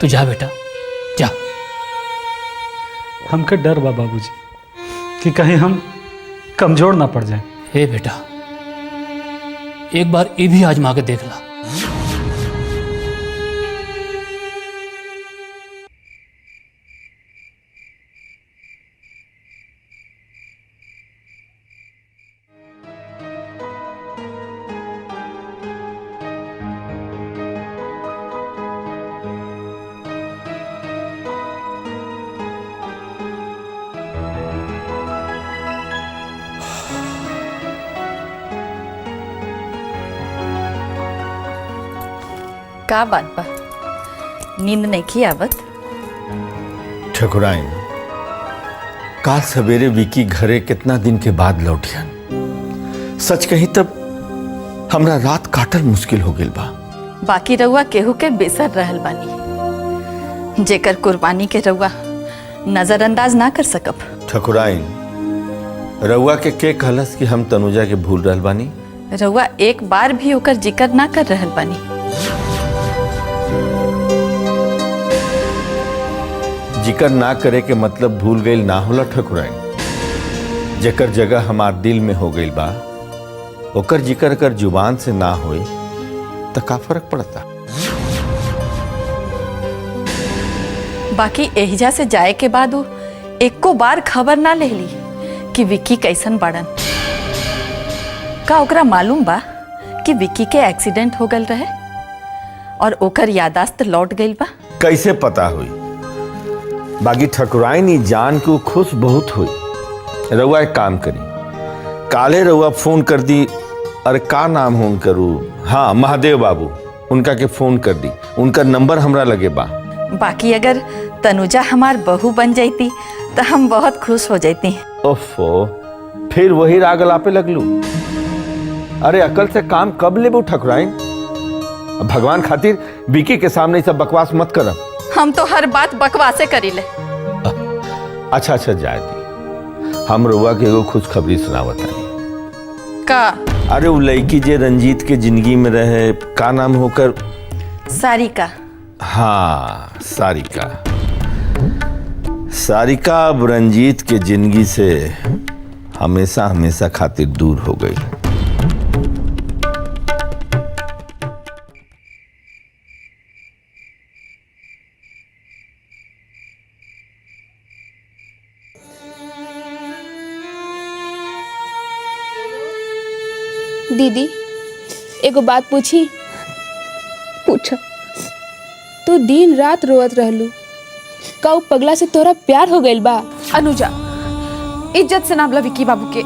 तू जा बेटा जा। हमके डर बा बाबूजी कि कहीं हम कमजोर ना पड़ जाए। हे बेटा एक बार ये भी आजमा के देख ला। का बात बा, नींद नहीं की आवत? ठकुराइन काल सवेरे विकी घरे कितना दिन के बाद लौटियन। सच कही तब हमरा रात काटल मुश्किल हो गेल बा। बाकी रउआ केहू के बेसर रहल बानी, जेकर कुर्बानी के रउआ नजरअंदाज ना कर सकब। ठकुराइन रउआ के कहलस कि हम तनुजा के भूल रहल बानी? रउआ एक बार भी ओकर जिक्र ना कर रहल बानी। जिक्र ना करे के मतलब भूल गईल ना होला ठकुराइन। जेकर जगह हमार दिल में हो गईल बा ओकर जिक्र कर जुबान से ना होए तो का फर्क पड़ता? बाकी एहिजा से जाए के बाद वो एको बार खबर ना लेली कि विक्की कैसन बाड़न। का ओकरा मालूम बा कि विक्की के एक्सीडेंट हो गल रहे और ओकर यादाश्त लौट गईल बा? कैसे पता हुई? बाकी ठकुराइन ई जान के खुश बहुत हुई। रउआ एक काम करी, काले रउआ फोन कर दी। अरे का नाम हो करूँ? हाँ महादेव बाबू, उनका के फोन कर दी। उनका नंबर हमरा लगे बा। बाकी अगर तनुजा हमार बहू बन जाती तो हम बहुत खुश हो जाती। ओफो, फिर वही राग लापे लगलू। अरे अकल से काम कब लेबू ठकुराइन? भगवान खातिर विकी के सामने सब बकवास मत करब। हम तो हर बात बकवासे करी ले। अच्छा जाए दी, हम रउआ के एगो खुशखबरी सुनावत है। का? अरे वो लड़की जे रंजीत के जिंदगी में रहे, का नाम होकर? सारिका। हाँ सारिका। सारिका अब रंजीत के जिंदगी से हमेशा हमेशा खातिर दूर हो गई। दीदी एगो बात पूछी? पूछो। तू दिन रात रोवत रहलू, का उ पगला से तोरा प्यार हो गइल बा? अनुजा इज्जत से नाम ला विक्की बाबू के।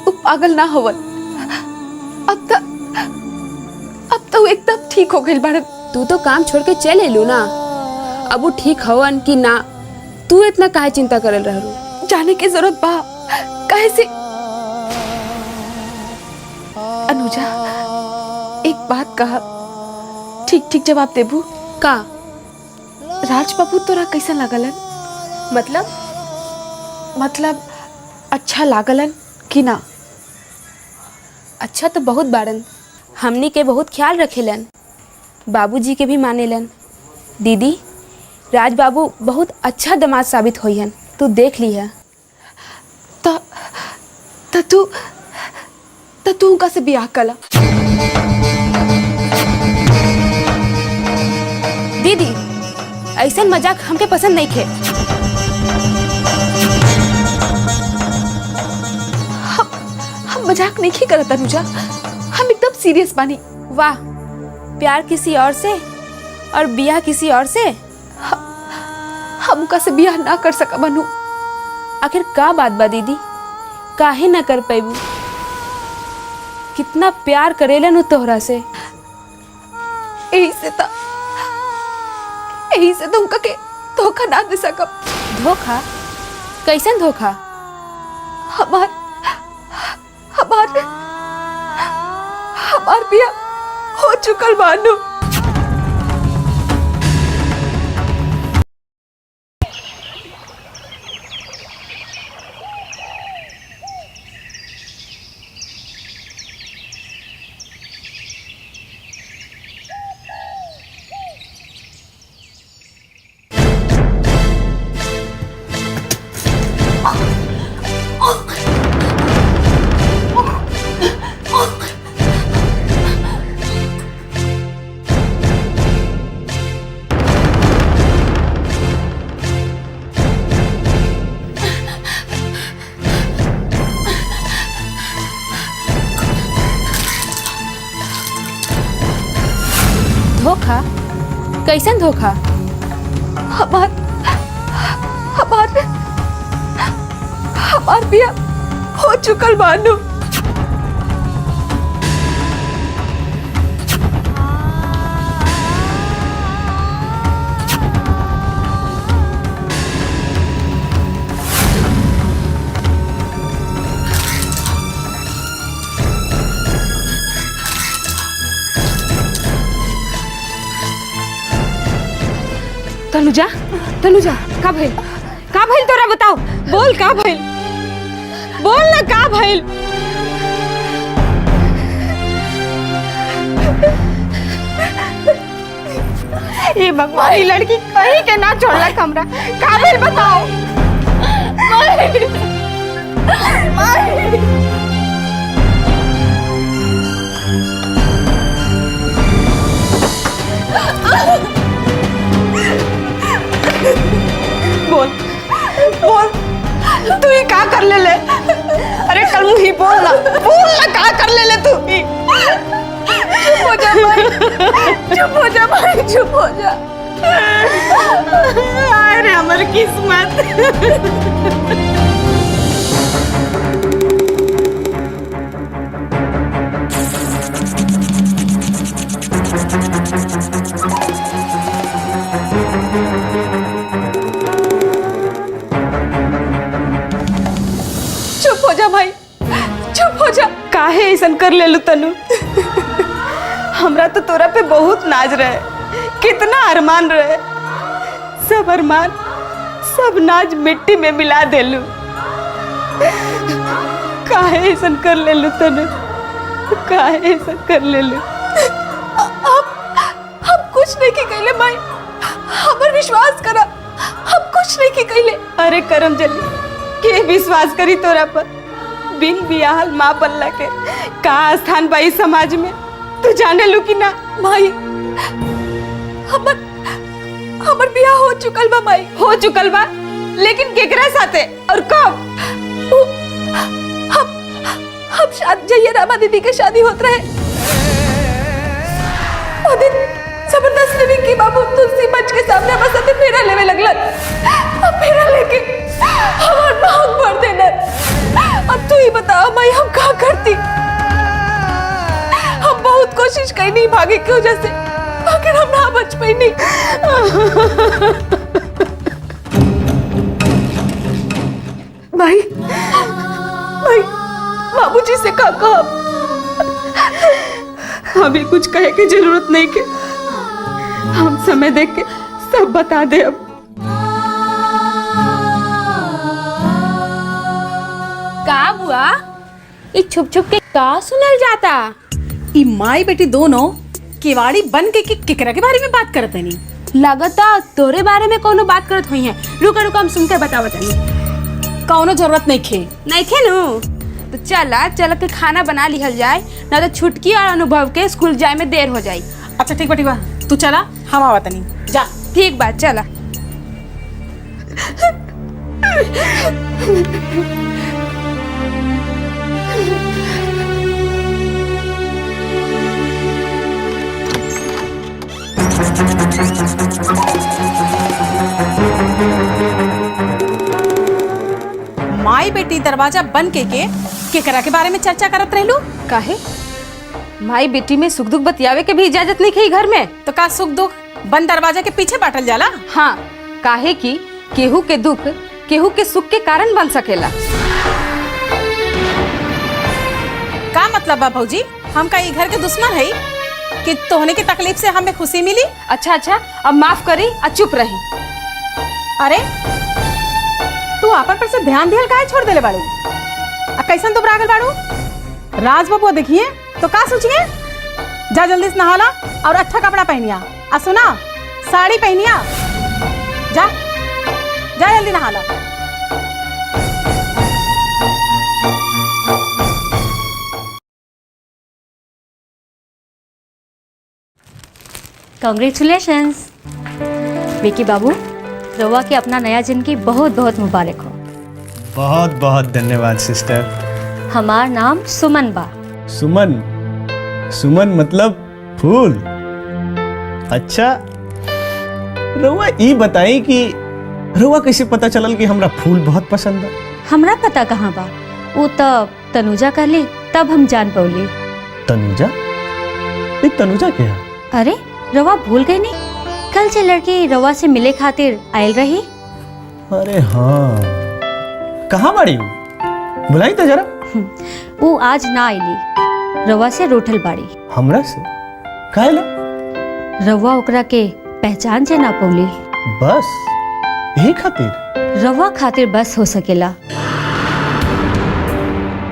उ पागल ना होवन। अब तो एकदम ठीक हो गई बाड़न। तू तो काम छोड़ के चल एलू ना, अब वो ठीक हवन कि ना तू इतना काहे चिंता करल रहलू? जाने की जरूरत बा काहे से? अनुजा एक बात कहा, ठीक ठीक जवाब देबू का? राज बाबू तोरा कैसा लागलन? मतलब अच्छा लागलन कि ना? अच्छा तो बहुत बाड़न, हमनी के बहुत ख्याल रखेलन, बाबूजी के भी मानेलन। दीदी राज बाबू बहुत अच्छा दामाद साबित होइहन, तू देख ली है। तू उनका से बियाह कला। दीदी ऐसा मजाक हमके पसंद नहीं खे। हम मजाक नहीं करत अनुजा, हम एकदम सीरियस बानी। वाह, प्यार किसी और से और बियाह किसी और से? हम उनका से बियाह ना कर सका बनू। आखिर का बात बा दीदी, काहे ना कर पैबू? कितना प्यार करेलन उ तोहरा से। यही से तो उनका के धोखा ना दे सकब। धोखा? कैसन धोखा? हमार बियाह हो चुकल बानू। धोखा? कैसन धोखा? हमार बियाह हो चुकल बानू। तनुजा का भइल? का भइल तोरा बताओ, बोल का भइल, बोल ना का भइल? ये भगवान, ये लड़की कहीं के ना छोड़ला हमरा, का भइल बताओ? बोल तू ही का कर ले? अरे कल मुही बोल ना का कर ले तू? चुप हो जा भाई, चुप हो जा। अरे हमारी किस्मत। चुप हो जा भाई, चुप हो जा। काहे ऐसन कर ले लू तनु? हमरा तो तोरा पे बहुत नाज रहे, कितना अरमान रहे, सब अरमान सब नाज मिट्टी में मिला देलू। काहे ऐसन कर ले लू तनु? काहे ऐसन कर ले लू? हम कुछ नहीं की कहले माई, हमर विश्वास करा, हम कुछ नहीं की कहले। अरे करम जली, के विश्वास करी तोरा पर? बिन बियाहल माँ बनला के का स्थान बाई समाज में, तू जाने लू कि ना? माई हमर बियाह हो चुकल बा माई, हो चुकल बा, लेकिन केकरा साथे और कब? हम शादी जइए रामा दीदी के शादी होत रहे, ओ दिन जबरदस्ती विक्की बाबू तुलसी मंच के सामने हमारे साथे फेरा लेवे लगलन। अब फेरा लेके हमार नाक भर देना। अब तू ही बता माई, हम क्या करती? हम बहुत कोशिश कई नहीं भागे की वजह से, पैनी। भाई भाई बाबूजी से का कहा? अभी कुछ कहे की जरूरत नहीं के, हम समय देख के सब बता दे। अब का हुआ? ये छुप छुप के का सुनल जाता? ई माई बेटी दोनों केवाड़ी बन के केकरा के बारे में बात करत है नहीं। लगता तोरे बारे में कोनो बात करत हुई है। रुका रुका हम सुनते बतावत नहीं। कौनो जरूरत नहीं खे। नहीं खे नु तो चल के खाना बना लिहल जाए, ना तो छुटकी और अनुभव के स्कूल जाए में देर हो जाए। अच्छा ठीक बा तू चला, हम आवत नहीं। जा ठीक बात, चला। माई बेटी दरवाजा बंद के केकरा के बारे में चर्चा करत रहलू? काहे? माई बेटी में सुख दुख बतियावे के भी इजाजत नहीं है घर में। तो का सुख दुख बंद दरवाजा के पीछे बांटल जाला? हाँ, काहे कि केहू के दुख केहू के सुख के कारण बन सकेला। का मतलब बा भौजी? हम का ये घर के दुश्मन है कि तोहने की तकलीफ से हमें खुशी मिली? अच्छा, अब माफ करी और चुप रही। अरे तू आपन पर से ध्यान दियल काहे छोड़ देले बाड़ू? कैसन तो बरागल बाड़ू? राज बाबू देखिए तो का सोचिए? जा जल्दी से नहाला और अच्छा कपड़ा पहनिया। आ सुना, साड़ी पहनिया। जा जा जल्दी नहाला। कांग्रेचुलेशंस विकी बाबू, रवा के अपना नया जिंदगी बहुत बहुत मुबारक हो। बहुत बहुत धन्यवाद सिस्टर। हमार नाम सुमन बा। सुमन? सुमन मतलब फूल? अच्छा, रउआ ई बताई कि रउआ कैसे पता चलल कि हमरा फूल बहुत पसंद है? हमरा पता कहाँ बा, वो तब तनुजा कहली तब हम जान पौली। तनुजा? ये तनुजा क्या? अरे रवा भूल गई नहीं? कल से लड़की रवा से मिले खातिर आयल रही। अरे हाँ, कहाँ बाड़ी हूँ? बुलाई तो जरा। वो आज ना आईली, रवा से रूठल बाड़ी। हमरा से? काहेला? रवा ओकरा के पहचान से ना पौली। बस यही खातिर? रवा खातिर बस हो सकेला,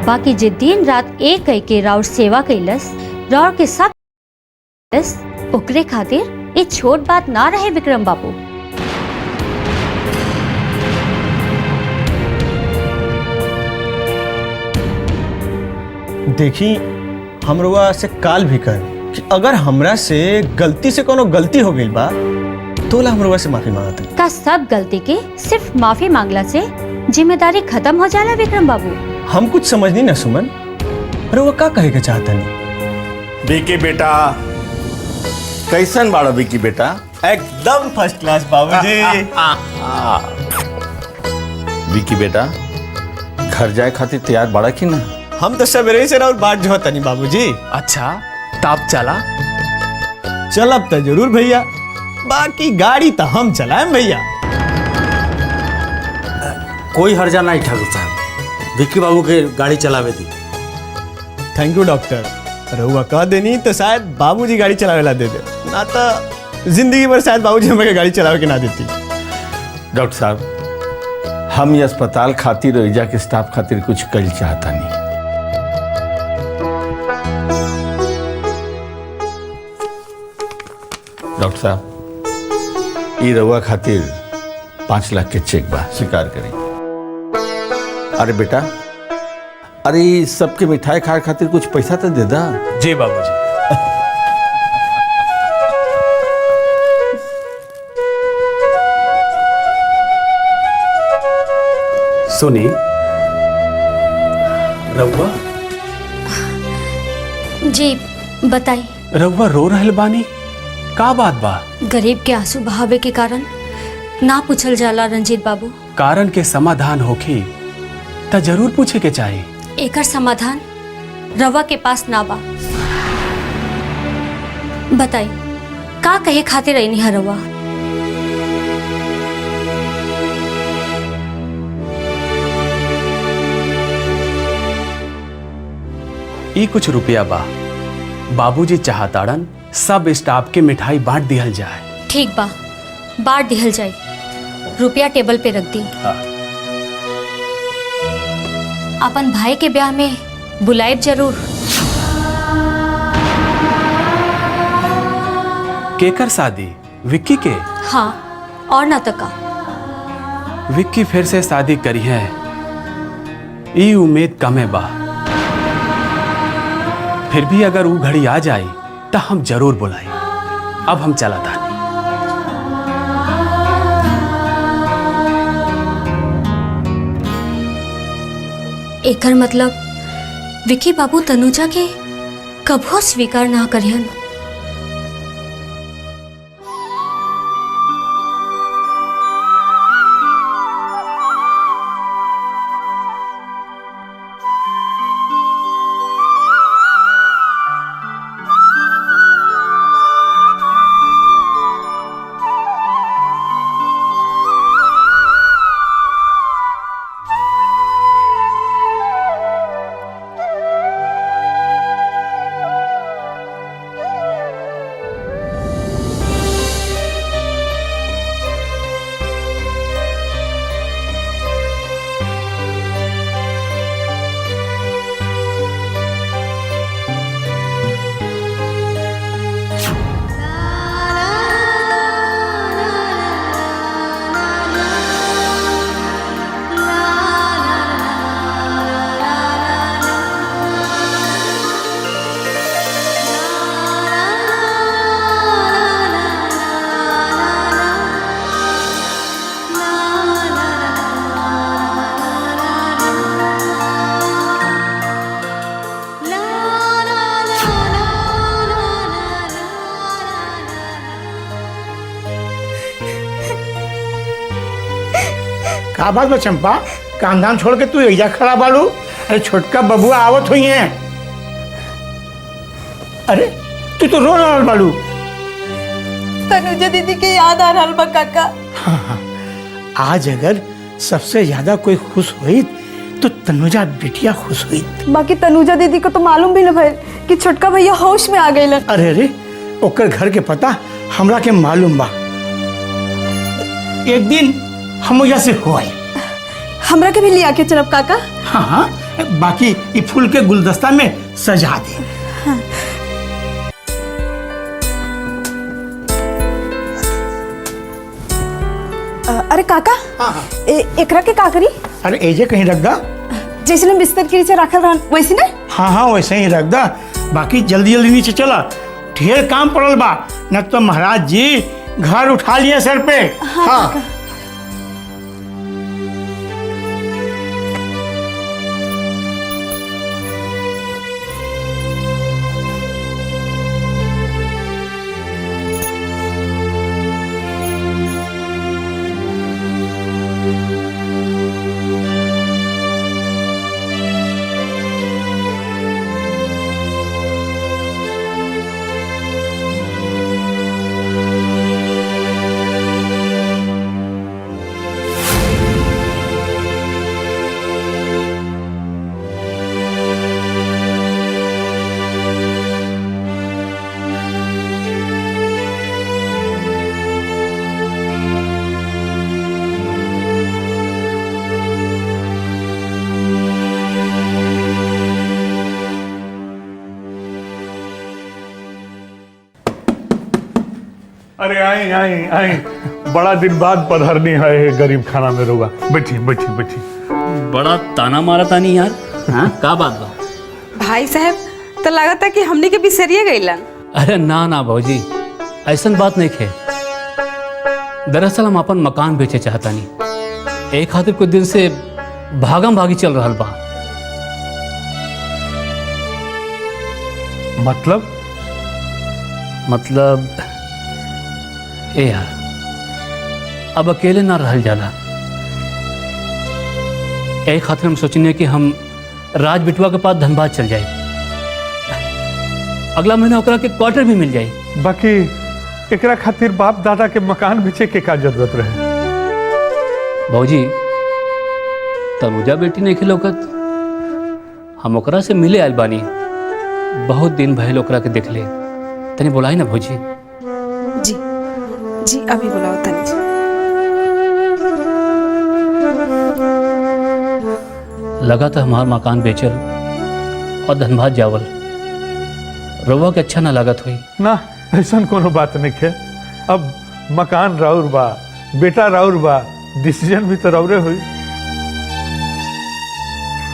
बाकी जे दिन रात एक कई के राउर सेवा कैलस, राउर के सब ओकरे खातिर ये छोट बात ना रहे विक्रम बाबू। देखी, हम रउआ से काल भी कर कि अगर हमरा से गलती से कोनो गलती हो गई बा तो हम रउआ से माफी मांगत हई। का सब गलती के सिर्फ माफी मांगला से जिम्मेदारी खत्म हो जाला विक्रम बाबू? हम कुछ समझनी ना सुमन, रउआ का कहे के चाहता नहीं? विकी बेटा, कैसन बाड़ा विकी बेटा? एकदम फर्स्ट क्लास बाबूजी। विकी बेटा, घर जाए खातिर तैयार बाड़ा कि ना? हम तो सवेरे से और बाट जो तनी बाबूजी। अच्छा, तब चला? चलब तो जरूर भैया, बाकी गाड़ी तो हम चलाएं भैया। कोई हर्जा नहीं ठाकुर साहब, विक्की बाबू के गाड़ी चलावे दी। थैंक यू डॉक्टर, रहुआ कह देनी तो शायद बाबूजी गाड़ी चलावेला दे दे, ना तो जिंदगी भर शायद बाबूजी हमें गाड़ी चलावे के ना देती। डॉक्टर साहब, हम ये अस्पताल खातिर और इजा के स्टाफ खातिर कुछ कल चाहता नहीं। डॉक्टर साहब, ये रउआ खातिर 5 लाख के चेक बा, स्वीकार करें। अरे बेटा, अरे सबके मिठाई खाए खातिर कुछ पैसा तो दे दा। जी बाबूजी। सुनी रउआ? जी बताई। रउआ रो रहल बानी, का बात बा? गरीब के आंसू बहावे के कारण ना पूछल जाला रंजीत बाबू। कारण के समाधान होखी त जरूर पूछे के चाही। एकर समाधान रवा के पास ना बा। बताई का कहे खातिर रहनी है रउआ? ई कुछ रुपया बा, बाबूजी चाहताड़न सब स्टाफ के मिठाई बांट दिहल जाए। ठीक बा, बांट दिहल जाए। रुपया टेबल पे रख दी। अपन भाई के ब्याह में बुलाएब जरूर। केकर शादी? विक्की के? हाँ, और ना तो का। विक्की फिर से शादी करी है, ई उम्मीद कम है बा। फिर भी अगर वो घड़ी आ जाए तो हम जरूर बुलाए। अब हम चला था। एकर मतलब विकी बाबू तनुजा के कबो स्वीकार ना करियन। का बात बा चंपा, काम धाम छोड़ के तू एजा खड़ा बालू? अरे छोटका बबुआ आवत हुई है। अरे तू तो रो रहा बालू। तनुजा दीदी के याद आ रहा बा काका। हाँ, आज अगर सबसे ज्यादा कोई खुश हुई तो तनुजा बिटिया खुश हुई। बाकी तनुजा दीदी को तो मालूम भी न भइल कि छोटका भैया होश में आ गए। अरे अरे ओकर घर के पता हमरा के मालूम बा। एक दिन हम यहाँ से हो आए। हमरा के भी लिया के चलब काका। हाँ हाँ, बाकी ये फूल के गुलदस्ता में सजा दे। हाँ। अरे काका, हाँ। एकरा के का करी? अरे एजे कहीं रख दा। जैसे हम बिस्तर के नीचे रखल रहन वैसे ना? हाँ हाँ वैसे ही रख दा। बाकी जल्दी जल्दी नीचे चला, ढेर काम पड़ल बा, न तो महाराज जी घर उठा लिए सर पे। हाँ। अरे आई आई आई, बड़ा दिन बाद पधरनी है गरीब खाना में रोगा। बैठी बैठी बैठी। बड़ा ताना मारा तानी यार। हाँ, का बात बा? भाई साहब तो लगता कि हमने के बिसरिए गईलन। अरे ना ना भौजी, ऐसा बात नहीं है। दरअसल हम अपन मकान बेचे चाहता नहीं, एक खातिर कुछ दिन से भागम भागी चल रहा बा। मतलब ए यार, अब अकेले ना रहल जाला। एक खातिर हम सोचने कि हम राज बिटवा के पास धनबाद चल जाए, अगला महीना ओकरा के क्वार्टर भी मिल जाए। बाकी एकरा खातिर बाप दादा के मकान बेचे के का जरूरत रहे। भौजी तनुजा बेटी नहीं खिलौकत, हम ओकरा से मिले आयल बानी, बहुत दिन भइल ओकरा के देखले, तनी बोलाई ना भौजी। जी जी अभी बुलाओ तनी जी। लगा था हमार मकान बेचल और धनबाद जावल, रउआ के अच्छा ना लागत हुई ना। ऐसा कोनो बात नहीं है, अब मकान राउर बा, बेटा राउर बा, डिसीजन भी तो राउरे हुई।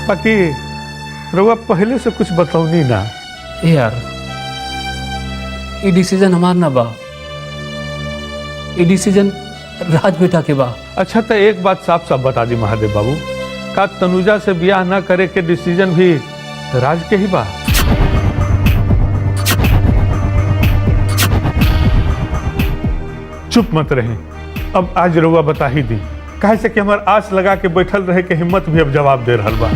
बाकी रउआ पहले से कुछ बताऊनी ना। ए यार ये डिसीजन हमार ना बा, ये डिसीजन राज बेटा के बा। अच्छा तो एक बात साफ साफ बता दी महादेव बाबू, का तनुजा से ब्याह ना करे के डिसीजन भी राज के ही बा? चुप मत रहे, अब आज रउआ बता ही दी, काहे से कि हमार आस लगा के बैठल रहे के हिम्मत भी अब जवाब दे रहल बा।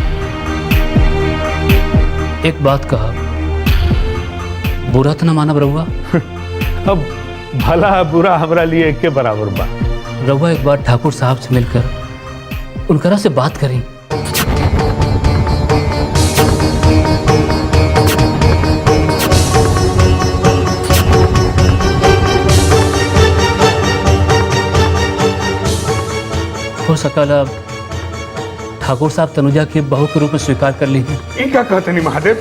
एक बात कहा, बुरा तो ना मानब रउआ? अब भला बुरा हमरा लिए एक के बराबर बा। रउआ एक बार ठाकुर साहब से मिलकर उनकरा से बात करें। हो सकला ठाकुर साहब तनुजा के बहू के रूप में स्वीकार कर ली है। ई क्या कहते नहीं महादेव,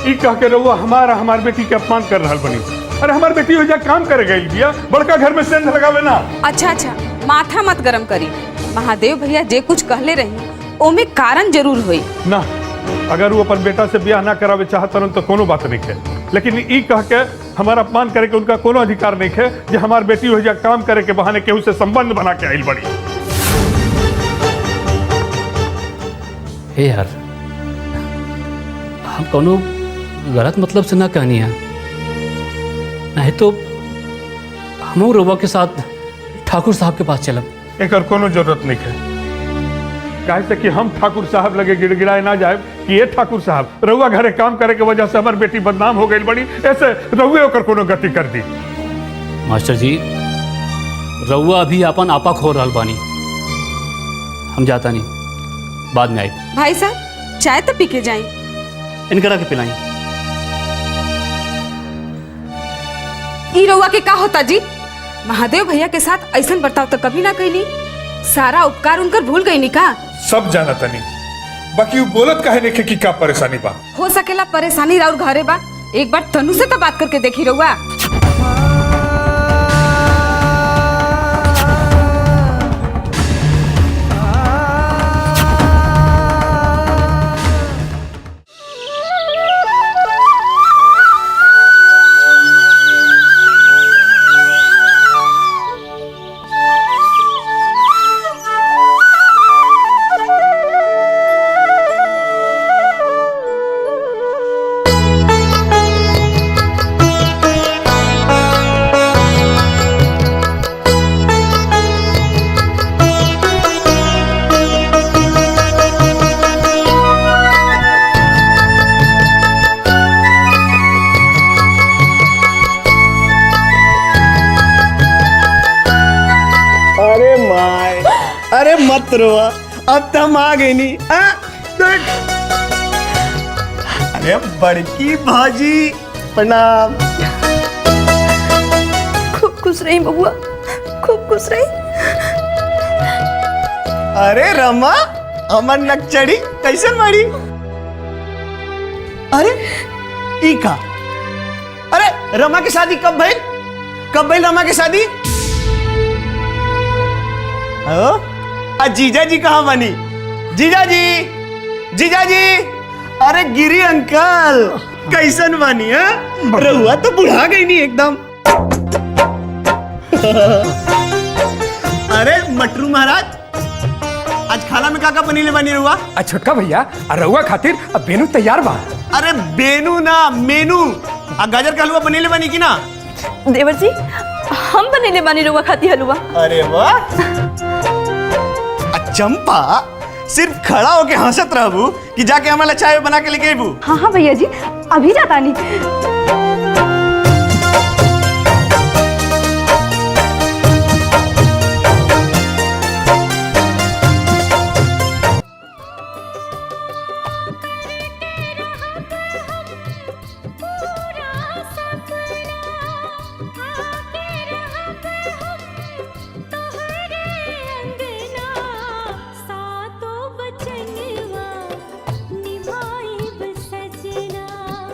ई कह के रउआ हमार बेटी के अपमान कर रहल बनी। अरे हमार बेटी हो जा काम करे गई बिया, बड़का घर में सेंध लगावे ना। अच्छा अच्छा माथा मत गरम करी, महादेव भैया जे कुछ कहले रही ओमे कारण जरूर हुई ना। अगर वो अपन बेटा से ब्याह ना करावे चाहतन तो कोनो बात नहीं है, लेकिन ई कह के हमारा अपमान करे के उनका कोनो अधिकार नहीं है जे हमार बेटी हो जा काम करे के बहाने केहू से संबंध बना के आइल बड़ी। हे यार हम कोनो गलत मतलब से ना कहनी है, नहीं तो हम रउआ के साथ ठाकुर साहब के पास चलब। एक कोनो जरूरत नहीं है, काहे से कि हम ठाकुर साहब लगे गिड़गिड़ाए ना जाए कि ये ठाकुर साहब रउआ घरे काम करे के वजह से हमार बेटी बदनाम हो गई बड़ी, ऐसे रउए ओकर कोनो गति कर दी। मास्टर जी रउआ अभी अपन आपा खो रहल बानी, हम जाता नहीं, बाद में आई। भाई साहब चाय तो पी के जाए, इनकरा के पिलाई। ई रउआ के का होता जी? महादेव भैया के साथ ऐसा बर्ताव तो कभी ना कैली, सारा उपकार उनकर भूल गई नी का? सब जाना तनी, बाकी वो बोलत काहे नहीं कि का परेशानी बा? हो सकेला परेशानी राउर घरे बा, एक बार तनु से तो बात करके देखी रउआ। अरे मत रोआ, अब तो हम आ गए नहीं। अरे बड़की भाजी प्रणाम। खूब खुश रही बबुआ, खूब खुश रही। अरे रमा अमन नक्चड़ी कैसन मारी? अरे ई का? अरे रमा की शादी कब भइल? कब भइल रमा की शादी? जीजा जी कहाँ बनी? जीजा जी, जीजा जी, अरे गिरी अंकल कैसन बनी है? रहुआ तो बुढ़ा गई नहीं एकदम। अरे मटरू महाराज, आज खाना में काका पनीर बनी रहुआ? छोटका भैया रहुआ खातिर अब बेनू तैयार बा। अरे बेनू ना मेनू, गाजर का हलवा बनीले बनी की ना? देवर जी हम बनीले बानी रहुआ खाती हलवा। अरे वाह, चंपा सिर्फ खड़ा होके हंसत रहबू कि जाके हमारा चाय बना के लेके आबू। हाँ हाँ भैया जी अभी जाता नहीं।